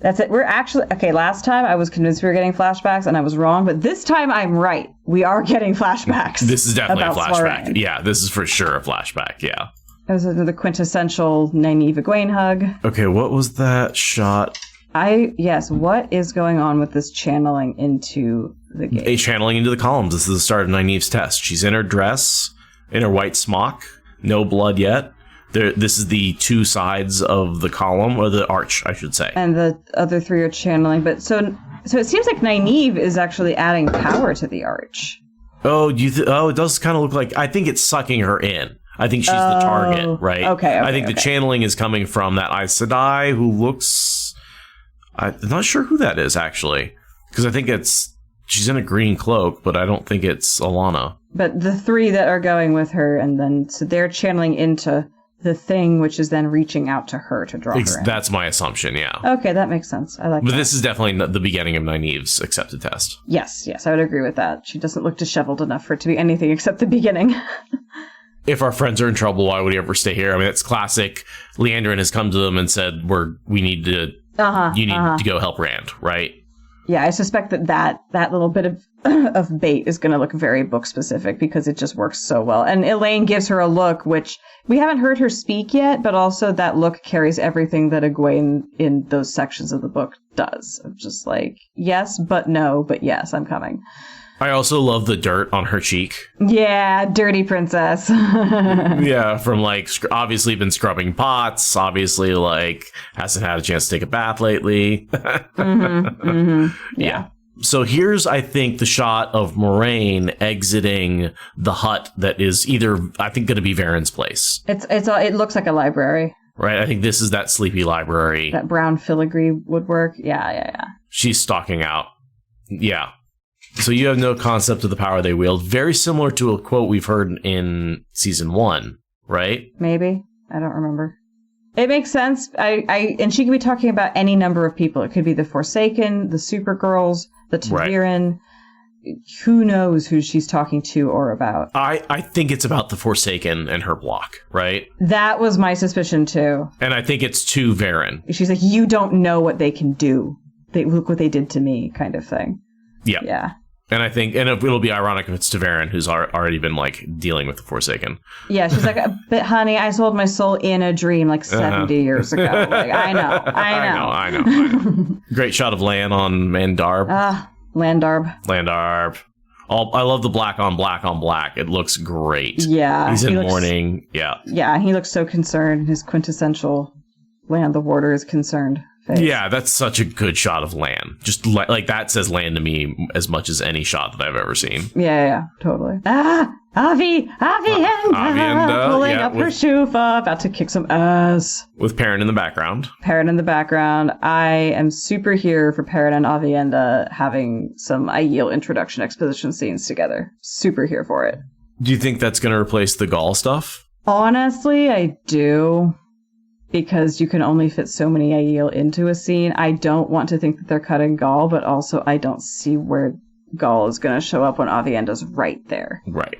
That's it. We're actually... Okay, last time I was convinced we were getting flashbacks and I was wrong, but this time I'm right. We are getting flashbacks. This is definitely a flashback. Soirain. Yeah, this is for sure a flashback, yeah. This is the quintessential Nynaeve Egwene hug. Okay, what was that shot? What is going on with this channeling into the gate? Channeling into the columns. This is the start of Nynaeve's test. She's in her dress, in her white smock, no blood yet. This is the two sides of the column, or the arch, I should say. And the other three are channeling. But so it seems like Nynaeve is actually adding power to the arch. Oh, it does kind of look like... I think it's sucking her in. I think she's the target, right? Okay. I think the channeling is coming from that Aes Sedai who looks... I'm not sure who that is, actually. Because I think she's in a green cloak, but I don't think it's Alana. But the three that are going with her, and then... So they're channeling into... the thing, which is then reaching out to her to draw her in. That's my assumption, yeah. Okay, that makes sense. I like that. But this is definitely the beginning of Nynaeve's accepted test. Yes, I would agree with that. She doesn't look disheveled enough for it to be anything except the beginning. If our friends are in trouble, why would he ever stay here? I mean, it's classic. Liandrin has come to them and said, you need to go help Rand, right? Yeah, I suspect that little bit of bait is going to look very book specific because it just works so well. And Elaine gives her a look, which we haven't heard her speak yet, but also that look carries everything that Egwene in those sections of the book does. Just like, yes, but no, but yes, I'm coming. I also love the dirt on her cheek. Yeah, dirty princess. Yeah, from like obviously been scrubbing pots, obviously like hasn't had a chance to take a bath lately. Yeah. So here's, I think, the shot of Moraine exiting the hut that is either, I think, going to be Varen's place. It looks like a library. Right, I think this is that sleepy library. That brown filigree woodwork. Yeah. She's stalking out. Yeah. So you have no concept of the power they wield. Very similar to a quote we've heard in season 1, right? Maybe. I don't remember. It makes sense. And she could be talking about any number of people. It could be the Forsaken, the Supergirls, the Ta'Veren. Right. Who knows who she's talking to or about. I think it's about the Forsaken and her block, right? That was my suspicion, too. And I think it's to Varen. She's like, you don't know what they can do. Look what they did to me, kind of thing. Yeah. Yeah. And I think, and it'll be ironic if it's Ta'Veren who's already been like dealing with the Forsaken. Yeah, she's like, but honey, I sold my soul in a dream like 70 years ago. Like, I know. Great shot of Lan on Mandarb. Landarb. I love the black on black on black. It looks great. Yeah. He's in mourning. Yeah. Yeah, he looks so concerned. His quintessential Land the Warder is concerned face. Yeah, that's such a good shot of Lan. Just like that says Lan to me as much as any shot that I've ever seen. Yeah, totally. Avienda, pulling up her shufa, about to kick some ass. With Perrin in the background. Perrin in the background. I am super here for Perrin and Avienda having some Aiel introduction exposition scenes together. Super here for it. Do you think that's going to replace the Gaul stuff? Honestly, I do. Because you can only fit so many Aiel into a scene. I don't want to think that they're cutting Gaul, but also I don't see where Gaul is going to show up when Avienda's right there. Right.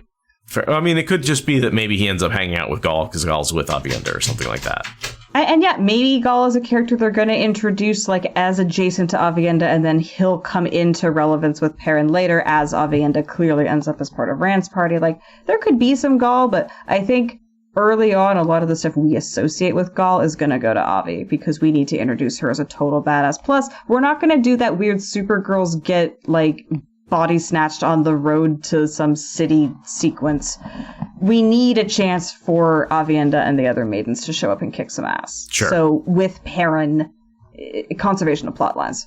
Fair. I mean, it could just be that maybe he ends up hanging out with Gaul because Gaul's with Avienda or something like that. And yeah, maybe Gaul is a character they're going to introduce like as adjacent to Avienda, and then he'll come into relevance with Perrin later as Avienda clearly ends up as part of Rand's party. Like, there could be some Gaul, but I think early on, a lot of the stuff we associate with Gaul is going to go to Avi because we need to introduce her as a total badass. Plus, we're not going to do that weird Supergirls get, like, body snatched on the road to some city sequence. We need a chance for Avienda and the other maidens to show up and kick some ass. Sure. So, with Perrin, conservation of plot lines.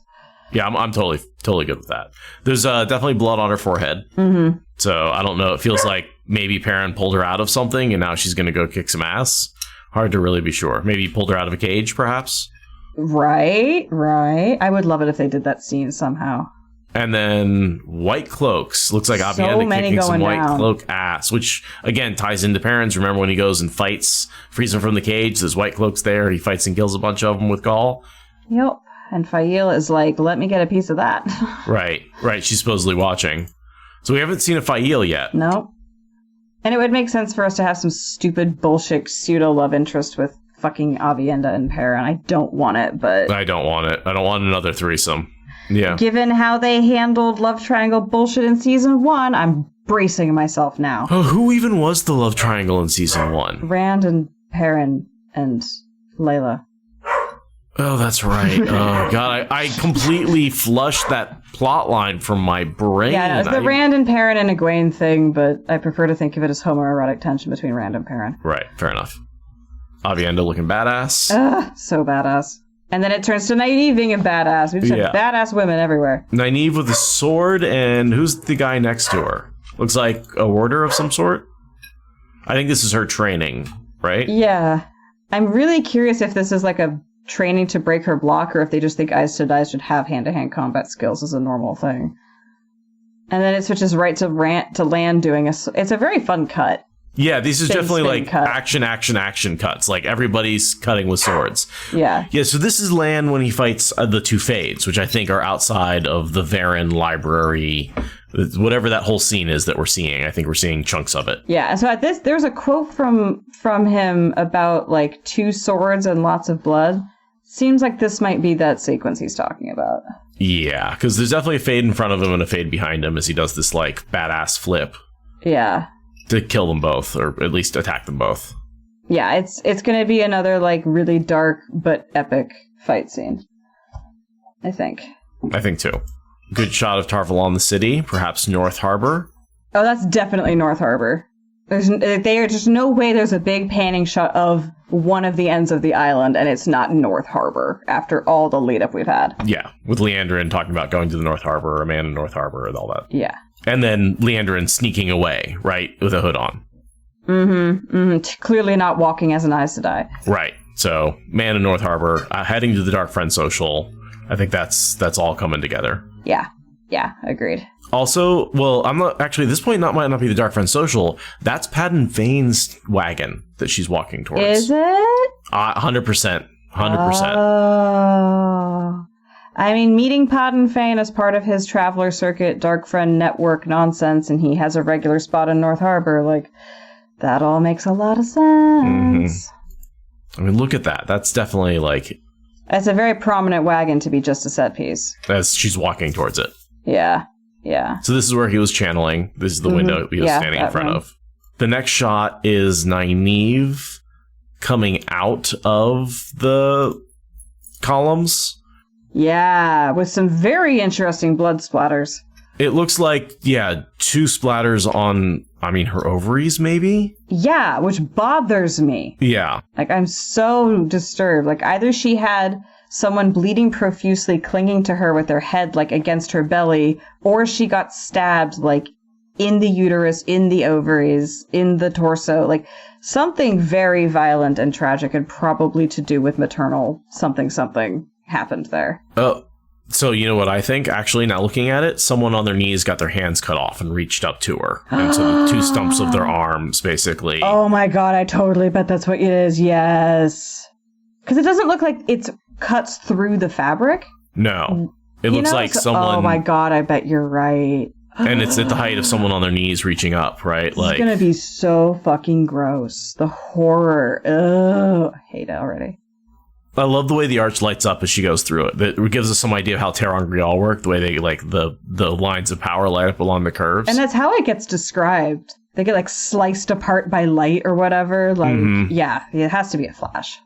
Yeah, I'm totally good with that. There's definitely blood on her forehead. Mm-hmm. So I don't know. It feels like maybe Perrin pulled her out of something and now she's going to go kick some ass. Hard to really be sure. Maybe he pulled her out of a cage, perhaps. Right. I would love it if they did that scene somehow. And then white cloaks. Looks like Avienda kicking some white cloak ass, which again ties into Perrin's. Remember when he goes and fights, frees him from the cage? There's white cloaks there. He fights and kills a bunch of them with Gaul. Yep. And Fael is like, let me get a piece of that. Right. She's supposedly watching. So we haven't seen a Fael yet. No. And it would make sense for us to have some stupid bullshit pseudo love interest with fucking Avienda and Perrin. I don't want it, but... I don't want it. I don't want another threesome. Yeah. Given how they handled love triangle bullshit in season 1, I'm bracing myself now. Oh, who even was the love triangle in season 1? Rand and Perrin and Layla. Oh, that's right. Oh, God, I completely flushed that plot line from my brain. Yeah, it's the Rand and Perrin and Egwene thing, but I prefer to think of it as homoerotic tension between Rand and Perrin. Right, fair enough. Avienda looking badass. So badass. And then it turns to Nynaeve being a badass. We've had badass women everywhere. Nynaeve with a sword, and who's the guy next to her? Looks like a warder of some sort? I think this is her training, right? Yeah. I'm really curious if this is like a training to break her block, or if they just think Aes Sedai should have hand-to-hand combat skills as a normal thing. And then it switches right to Lan doing it's a very fun cut. Yeah, this is definitely like cut. action cuts. Like everybody's cutting with swords. Yeah. Yeah, so this is Lan when he fights the two Fades, which I think are outside of the Varen library. Whatever that whole scene is that we're seeing, I think we're seeing chunks of it. Yeah, and so at this, there's a quote from him about like 2 swords and lots of blood. Seems like this might be that sequence he's talking about. Yeah, because there's definitely a Fade in front of him and a Fade behind him as he does this like badass flip. Yeah. To kill them both, or at least attack them both. Yeah, it's going to be another like really dark but epic fight scene. I think too. Good shot of Tarvalon the city, perhaps North Harbor. Oh, that's definitely North Harbor. There's no way there's a big panning shot of one of the ends of the island and it's not North Harbor after all the lead up we've had. Yeah, with Leandrin talking about going to the North Harbor, or a man in North Harbor, and all that. Yeah. And then Leandrin sneaking away, right, with a hood on. Clearly not walking as an Aes Sedai. Right. So, man in North Harbor, heading to the Dark Friend Social. I think that's all coming together. Yeah, agreed. Also, well, I'm not actually at this point. Might not be the Dark Friend Social. That's Padden Fane's wagon that she's walking towards. Is it? 100%. 100%. Oh. I mean, meeting Padden Fane as part of his Traveler Circuit Dark Friend Network nonsense, and he has a regular spot in North Harbor. Like, that all makes a lot of sense. Mm-hmm. I mean, look at that. That's definitely like. It's a very prominent wagon to be just a set piece. As she's walking towards it. Yeah. So this is where he was channeling. This is the window he was standing in front of. The next shot is Nynaeve coming out of the columns. Yeah, with some very interesting blood splatters. It looks like, yeah, 2 splatters on, her ovaries, maybe? Yeah, which bothers me. Yeah. Like, I'm so disturbed. Like, either she had someone bleeding profusely clinging to her with their head, like, against her belly, or she got stabbed, like, in the uterus, in the ovaries, in the torso. Like, something very violent and tragic and probably to do with maternal something happened there. Oh. So you know what I think? Actually, now looking at it, someone on their knees got their hands cut off and reached up to her. And so the 2 stumps of their arms, basically. Oh my god, I totally bet that's what it is. Yes. Because it doesn't look like it's cuts through the fabric. No. It looks like someone... Oh my god, I bet you're right. And it's at the height of someone on their knees reaching up, right? It's gonna be so fucking gross. The horror. Ugh. I hate it already. I love the way the arch lights up as she goes through it. It gives us some idea of how Terran Grial work, the way they, like, the lines of power light up along the curves. And that's how it gets described. They get, like, sliced apart by light or whatever. Like, yeah, it has to be a flash.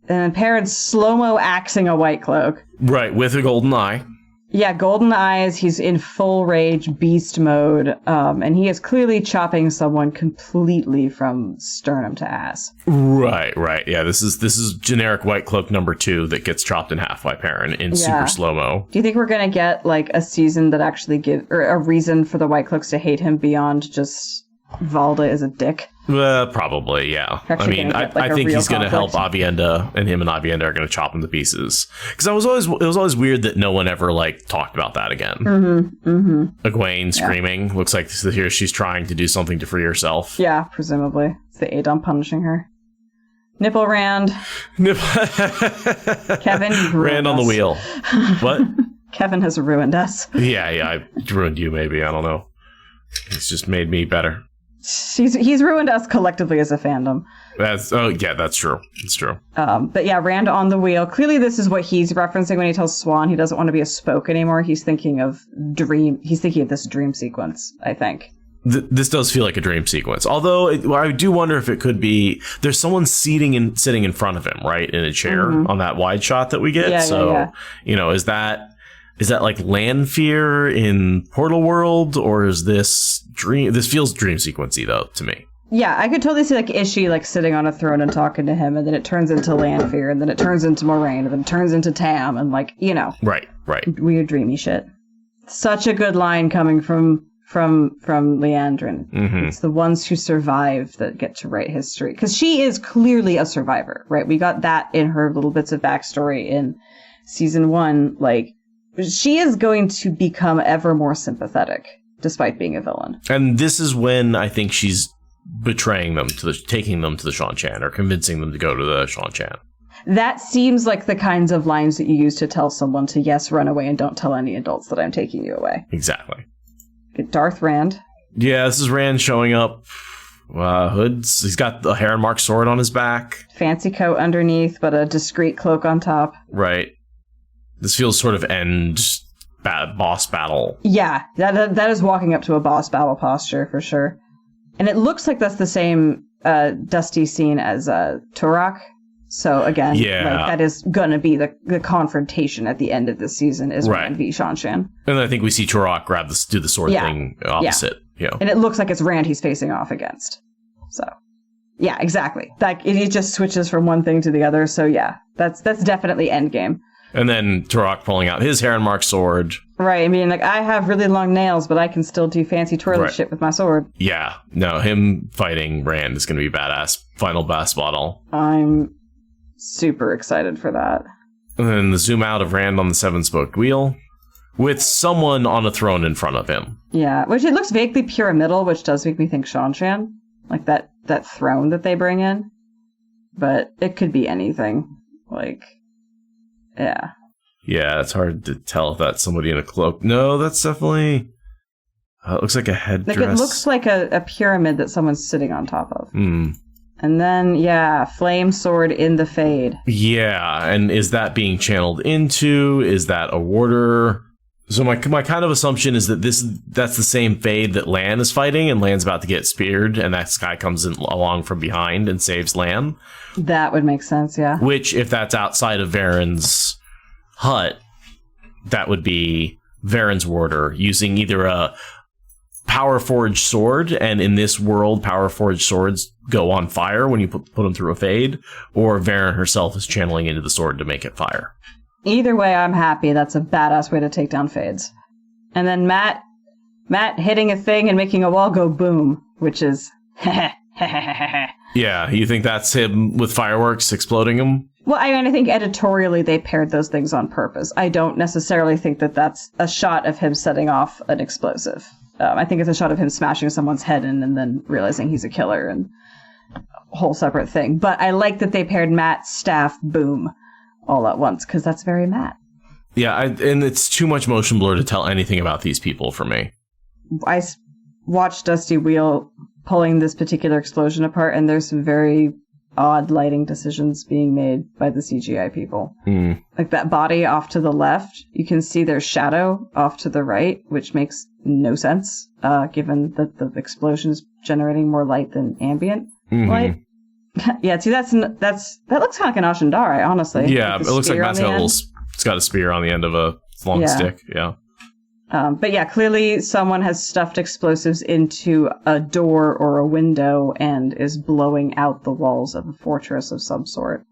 And then Perrin's slow-mo axing a white cloak. Right, with a golden eye. Yeah, golden eyes. He's in full rage beast mode. And he is clearly chopping someone completely from sternum to ass. Right. Yeah, this is generic white cloak number 2 that gets chopped in half by Perrin in super slow-mo. Do you think we're going to get, like, a season that actually or a reason for the white cloaks to hate him beyond just Valda is a dick? Probably, yeah. I think he's going to help Avienda, and him and Avienda are going to chop him to pieces. Because it was always weird that no one ever, like, talked about that again. Egwene screaming. Looks like here she's trying to do something to free herself. Yeah, presumably. It's the Adon punishing her. Nipple Rand. Kevin, you Rand on the wheel. What? Kevin has ruined us. Yeah, I ruined you, maybe. I don't know. He's just made me better. He's ruined us collectively as a fandom. That's true. It's true. But yeah, Rand on the wheel. Clearly, this is what he's referencing when he tells Swan he doesn't want to be a spoke anymore. He's thinking of this dream sequence, I think. This does feel like a dream sequence. Although I do wonder if it could be there's someone sitting in front of him, right, in a chair on that wide shot that we get. Yeah. Is that like Lanfear in Portal World, or is this dream? This feels dream sequency though to me. Yeah, I could totally see like Ishii like sitting on a throne and talking to him, and then it turns into Lanfear, and then it turns into Moraine, and then it turns into Tam, and like right, weird dreamy shit. Such a good line coming from Leandrin. It's the ones who survive that get to write history, because she is clearly a survivor, right? We got that in her little bits of backstory in season 1, like. She is going to become ever more sympathetic, despite being a villain. And this is when I think she's betraying them taking them to the Shan-Chan, or convincing them to go to the Shan-Chan. That seems like the kinds of lines that you use to tell someone to, yes, run away and don't tell any adults that I'm taking you away. Exactly. Get Darth Rand. Yeah, this is Rand showing up. Hoods. He's got the Heron Mark sword on his back. Fancy coat underneath, but a discreet cloak on top. Right. This feels sort of boss battle. Yeah, that is walking up to a boss battle posture for sure. And it looks like that's the same dusty scene as Turok. So again, that is going to be the confrontation at the end of this season is Rand v. Shan-Chan. And I think we see Turok do the sword thing opposite. Yeah. And it looks like it's Rand he's facing off against. So, yeah, exactly. It just switches from one thing to the other. So yeah, that's definitely endgame. And then Turok pulling out his Heron Mark sword. Right, I mean, like, I have really long nails, but I can still do fancy twirly shit with my sword. Yeah, no, him fighting Rand is going to be badass. Final boss battle. I'm super excited for that. And then the zoom out of Rand on the 7-spoked wheel, with someone on a throne in front of him. Yeah, which it looks vaguely pyramidal, which does make me think Shan-Chan. Like, that throne that they bring in. But it could be anything. Like... Yeah. Yeah, it's hard to tell if that's somebody in a cloak. No, that's definitely... it looks like a headdress. Like, it looks like a pyramid that someone's sitting on top of. And then, flame sword in the fade. Yeah, and is that being channeled into? Is that a warder? So my kind of assumption is that that's the same fade that Lan is fighting, and Lan's about to get speared, and that guy comes along from behind and saves Lan. That would make sense, yeah. Which, if that's outside of Varen's hut, that would be Varen's warder using either a power forged sword, and in this world, power forged swords go on fire when you put them through a fade, or Varen herself is channeling into the sword to make it fire. Either way, I'm happy. That's a badass way to take down fades. And then Matt hitting a thing and making a wall go boom, which is Yeah, you think that's him with fireworks exploding them? Well, I mean, I think editorially they paired those things on purpose. I don't necessarily think that that's a shot of him setting off an explosive. I think it's a shot of him smashing someone's head in and then realizing he's a killer and a whole separate thing. But I like that they paired Matt, staff, boom all at once, because that's very Matt. Yeah, and it's too much motion blur to tell anything about these people for me. I watched Dusty Wheel pulling this particular explosion apart, and there's some very odd lighting decisions being made by the CGI people. Like that body off to the left, you can see their shadow off to the right, which makes no sense, given that the explosion is generating more light than ambient light. Yeah, see, that looks kind of like an Ashendari, honestly. Yeah, like it looks like Matt's got a spear on the end of a long stick. Yeah. But yeah, clearly someone has stuffed explosives into a door or a window and is blowing out the walls of a fortress of some sort.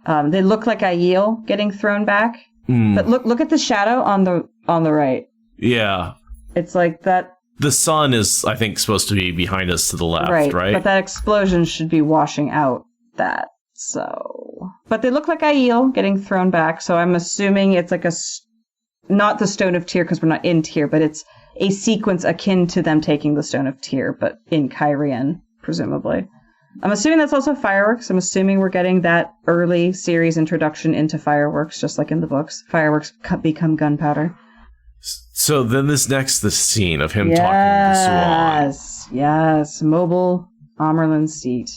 They look like Aiel getting thrown back, but look at the shadow on the right. Yeah, it's like that. The sun is, I think, supposed to be behind us to the left, right? But that explosion should be washing out that. So, but they look like Aiel getting thrown back. So I'm assuming it's like not the Stone of Tyr, because we're not in Tyr, but it's a sequence akin to them taking the Stone of Tyr, but in Cairhien, presumably. I'm assuming that's also fireworks. I'm assuming we're getting that early series introduction into fireworks, just like in the books. Fireworks become gunpowder. So then the scene of him talking to Siuan. Yes, mobile Amerlin seat.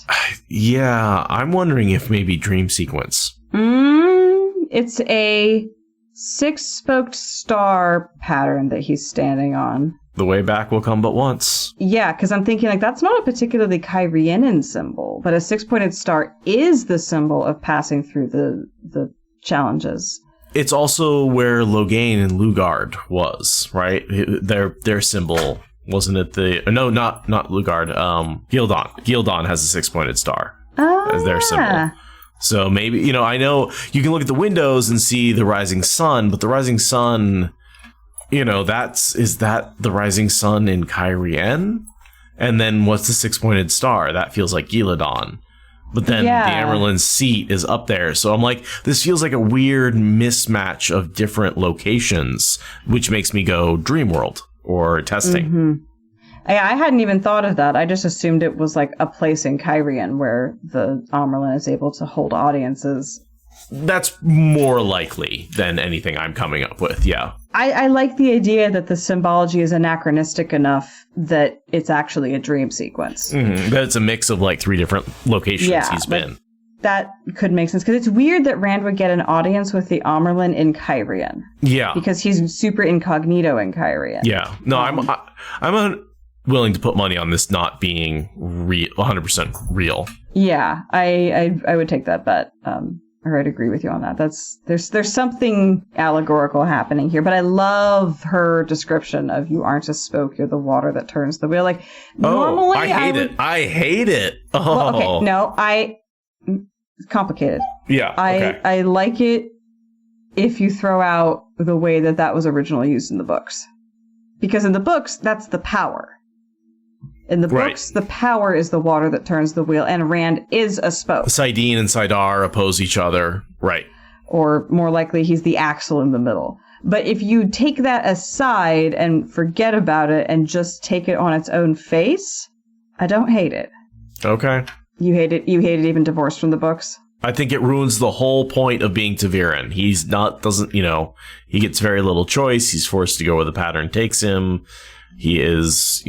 Yeah, I'm wondering if maybe dream sequence. It's a 6-spoked star pattern that he's standing on. The way back will come but once. Yeah, because I'm thinking, like, that's not a particularly Cairhienan symbol, but a 6-pointed star is the symbol of passing through the challenges. It's also where Loghain and Lugard was, right? Their symbol, wasn't it no, not Lugard, Gildan. Gildan has a 6-pointed star as their symbol. So maybe, I know you can look at the windows and see the rising sun, but the rising sun, is that the rising sun in Cairhien? And then what's the 6-pointed star? That feels like Gildan. But then the Amerlin seat is up there. So I'm like, this feels like a weird mismatch of different locations, which makes me go Dreamworld or testing. I hadn't even thought of that. I just assumed it was like a place in Cairhien where the Amerlin is able to hold audiences. That's more likely than anything I'm coming up with, yeah. I like the idea that the symbology is anachronistic enough that it's actually a dream sequence. That it's a mix of like 3 different locations he's been. That could make sense, because it's weird that Rand would get an audience with the Amerlin in Cairhien. Yeah. Because he's super incognito in Cairhien. Yeah. No, I'm willing to put money on this not being 100% real. Yeah, I would take that bet. Or I'd agree with you on that. There's something allegorical happening here, but I love her description of you aren't a spoke, you're the water that turns the wheel. Like, normally I hate it. Oh. Well, okay, no, it's complicated. Yeah. Okay. I like it if you throw out the way that was originally used in the books. Because in the books, that's the power. In the books, the power is the water that turns the wheel, and Rand is a spoke. Saidin and Saidar oppose each other, right? Or more likely, he's the axle in the middle. But if you take that aside and forget about it and just take it on its own face, I don't hate it. Okay. You hate it even divorced from the books? I think it ruins the whole point of being Ta'Viren. He gets very little choice. He's forced to go where the pattern takes him. He is,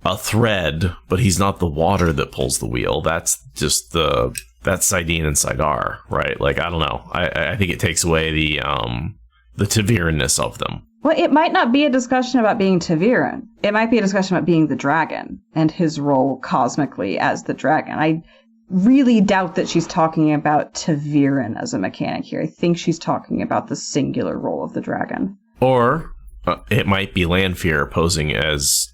a thread, but he's not the water that pulls the wheel. That's just that's Saidin and Saidar, right? Like, I don't know. I think it takes away the Ta'Viren-ness of them. Well, it might not be a discussion about being Ta'Viren. It might be a discussion about being the dragon and his role cosmically as the dragon. I really doubt that she's talking about Ta'Viren as a mechanic here. I think she's talking about the singular role of the dragon. Or it might be Lanfear posing as,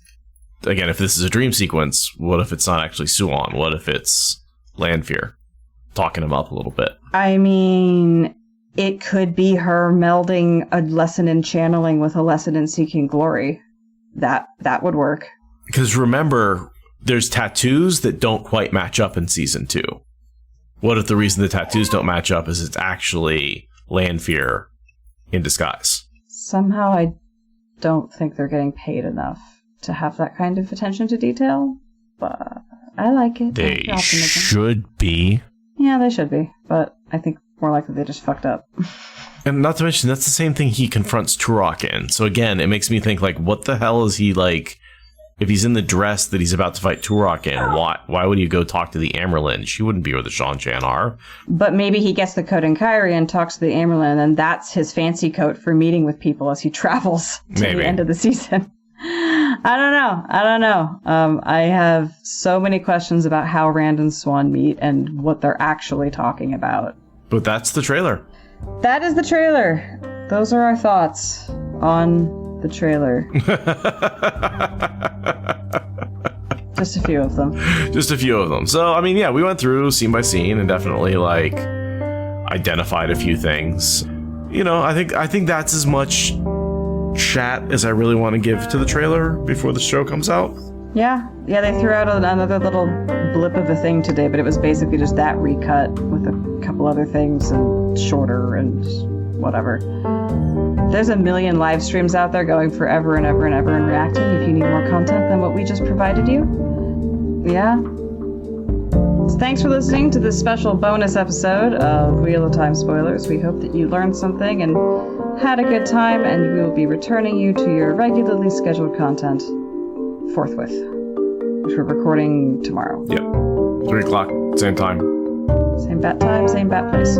again, if this is a dream sequence, what if it's not actually Suon? What if it's Lanfear talking him up a little bit? I mean, it could be her melding a lesson in channeling with a lesson in seeking glory. That would work. Because remember, there's tattoos that don't quite match up in season 2. What if the reason the tattoos don't match up is it's actually Lanfear in disguise? Somehow I don't think they're getting paid enough to have that kind of attention to detail, but I like it. They should be. Yeah, they should be, but I think more likely they just fucked up. And not to mention, that's the same thing he confronts Turok in. So again, it makes me think, like, what the hell is he, like, if he's in the dress that he's about to fight Turok in, why would he go talk to the Amerlin? She wouldn't be where the Shan-Chan are. But maybe he gets the coat in Kairi and talks to the Amerlin, and that's his fancy coat for meeting with people as he travels to the end of the season. I don't know. I have so many questions about how Rand and Swan meet and what they're actually talking about. But that's the trailer. That is the trailer. Those are our thoughts on the trailer. Just a few of them. Just a few of them. So, I mean, yeah, we went through scene by scene and definitely, like, identified a few things. You know, I think that's as much chat as I really want to give to the trailer before the show comes out. Yeah, they threw out another little blip of a thing today, but it was basically just that recut with a couple other things and shorter and whatever. There's a million live streams out there going forever and ever and ever and reacting if you need more content than what we just provided you. Yeah. So thanks for listening to this special bonus episode of Wheel of Time Spoilers. We hope that you learned something and had a good time, and we will be returning you to your regularly scheduled content forthwith, which we're recording tomorrow. Yep. 3 o'clock, same time. Same bat time, same bat place.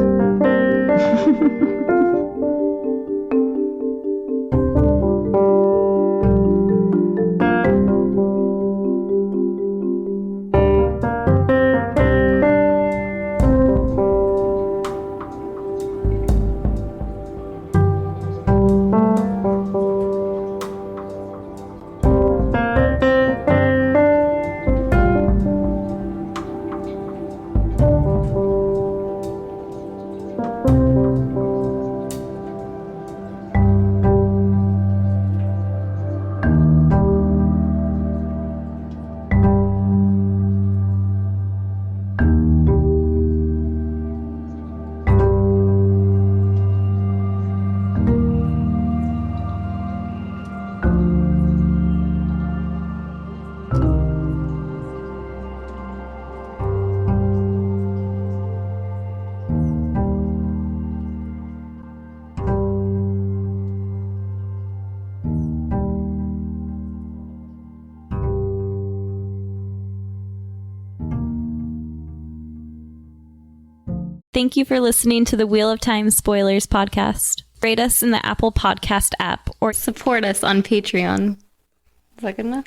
Thank you for listening to the Wheel of Time Spoilers podcast. Rate us in the Apple Podcast app or support us on Patreon. Is that good enough?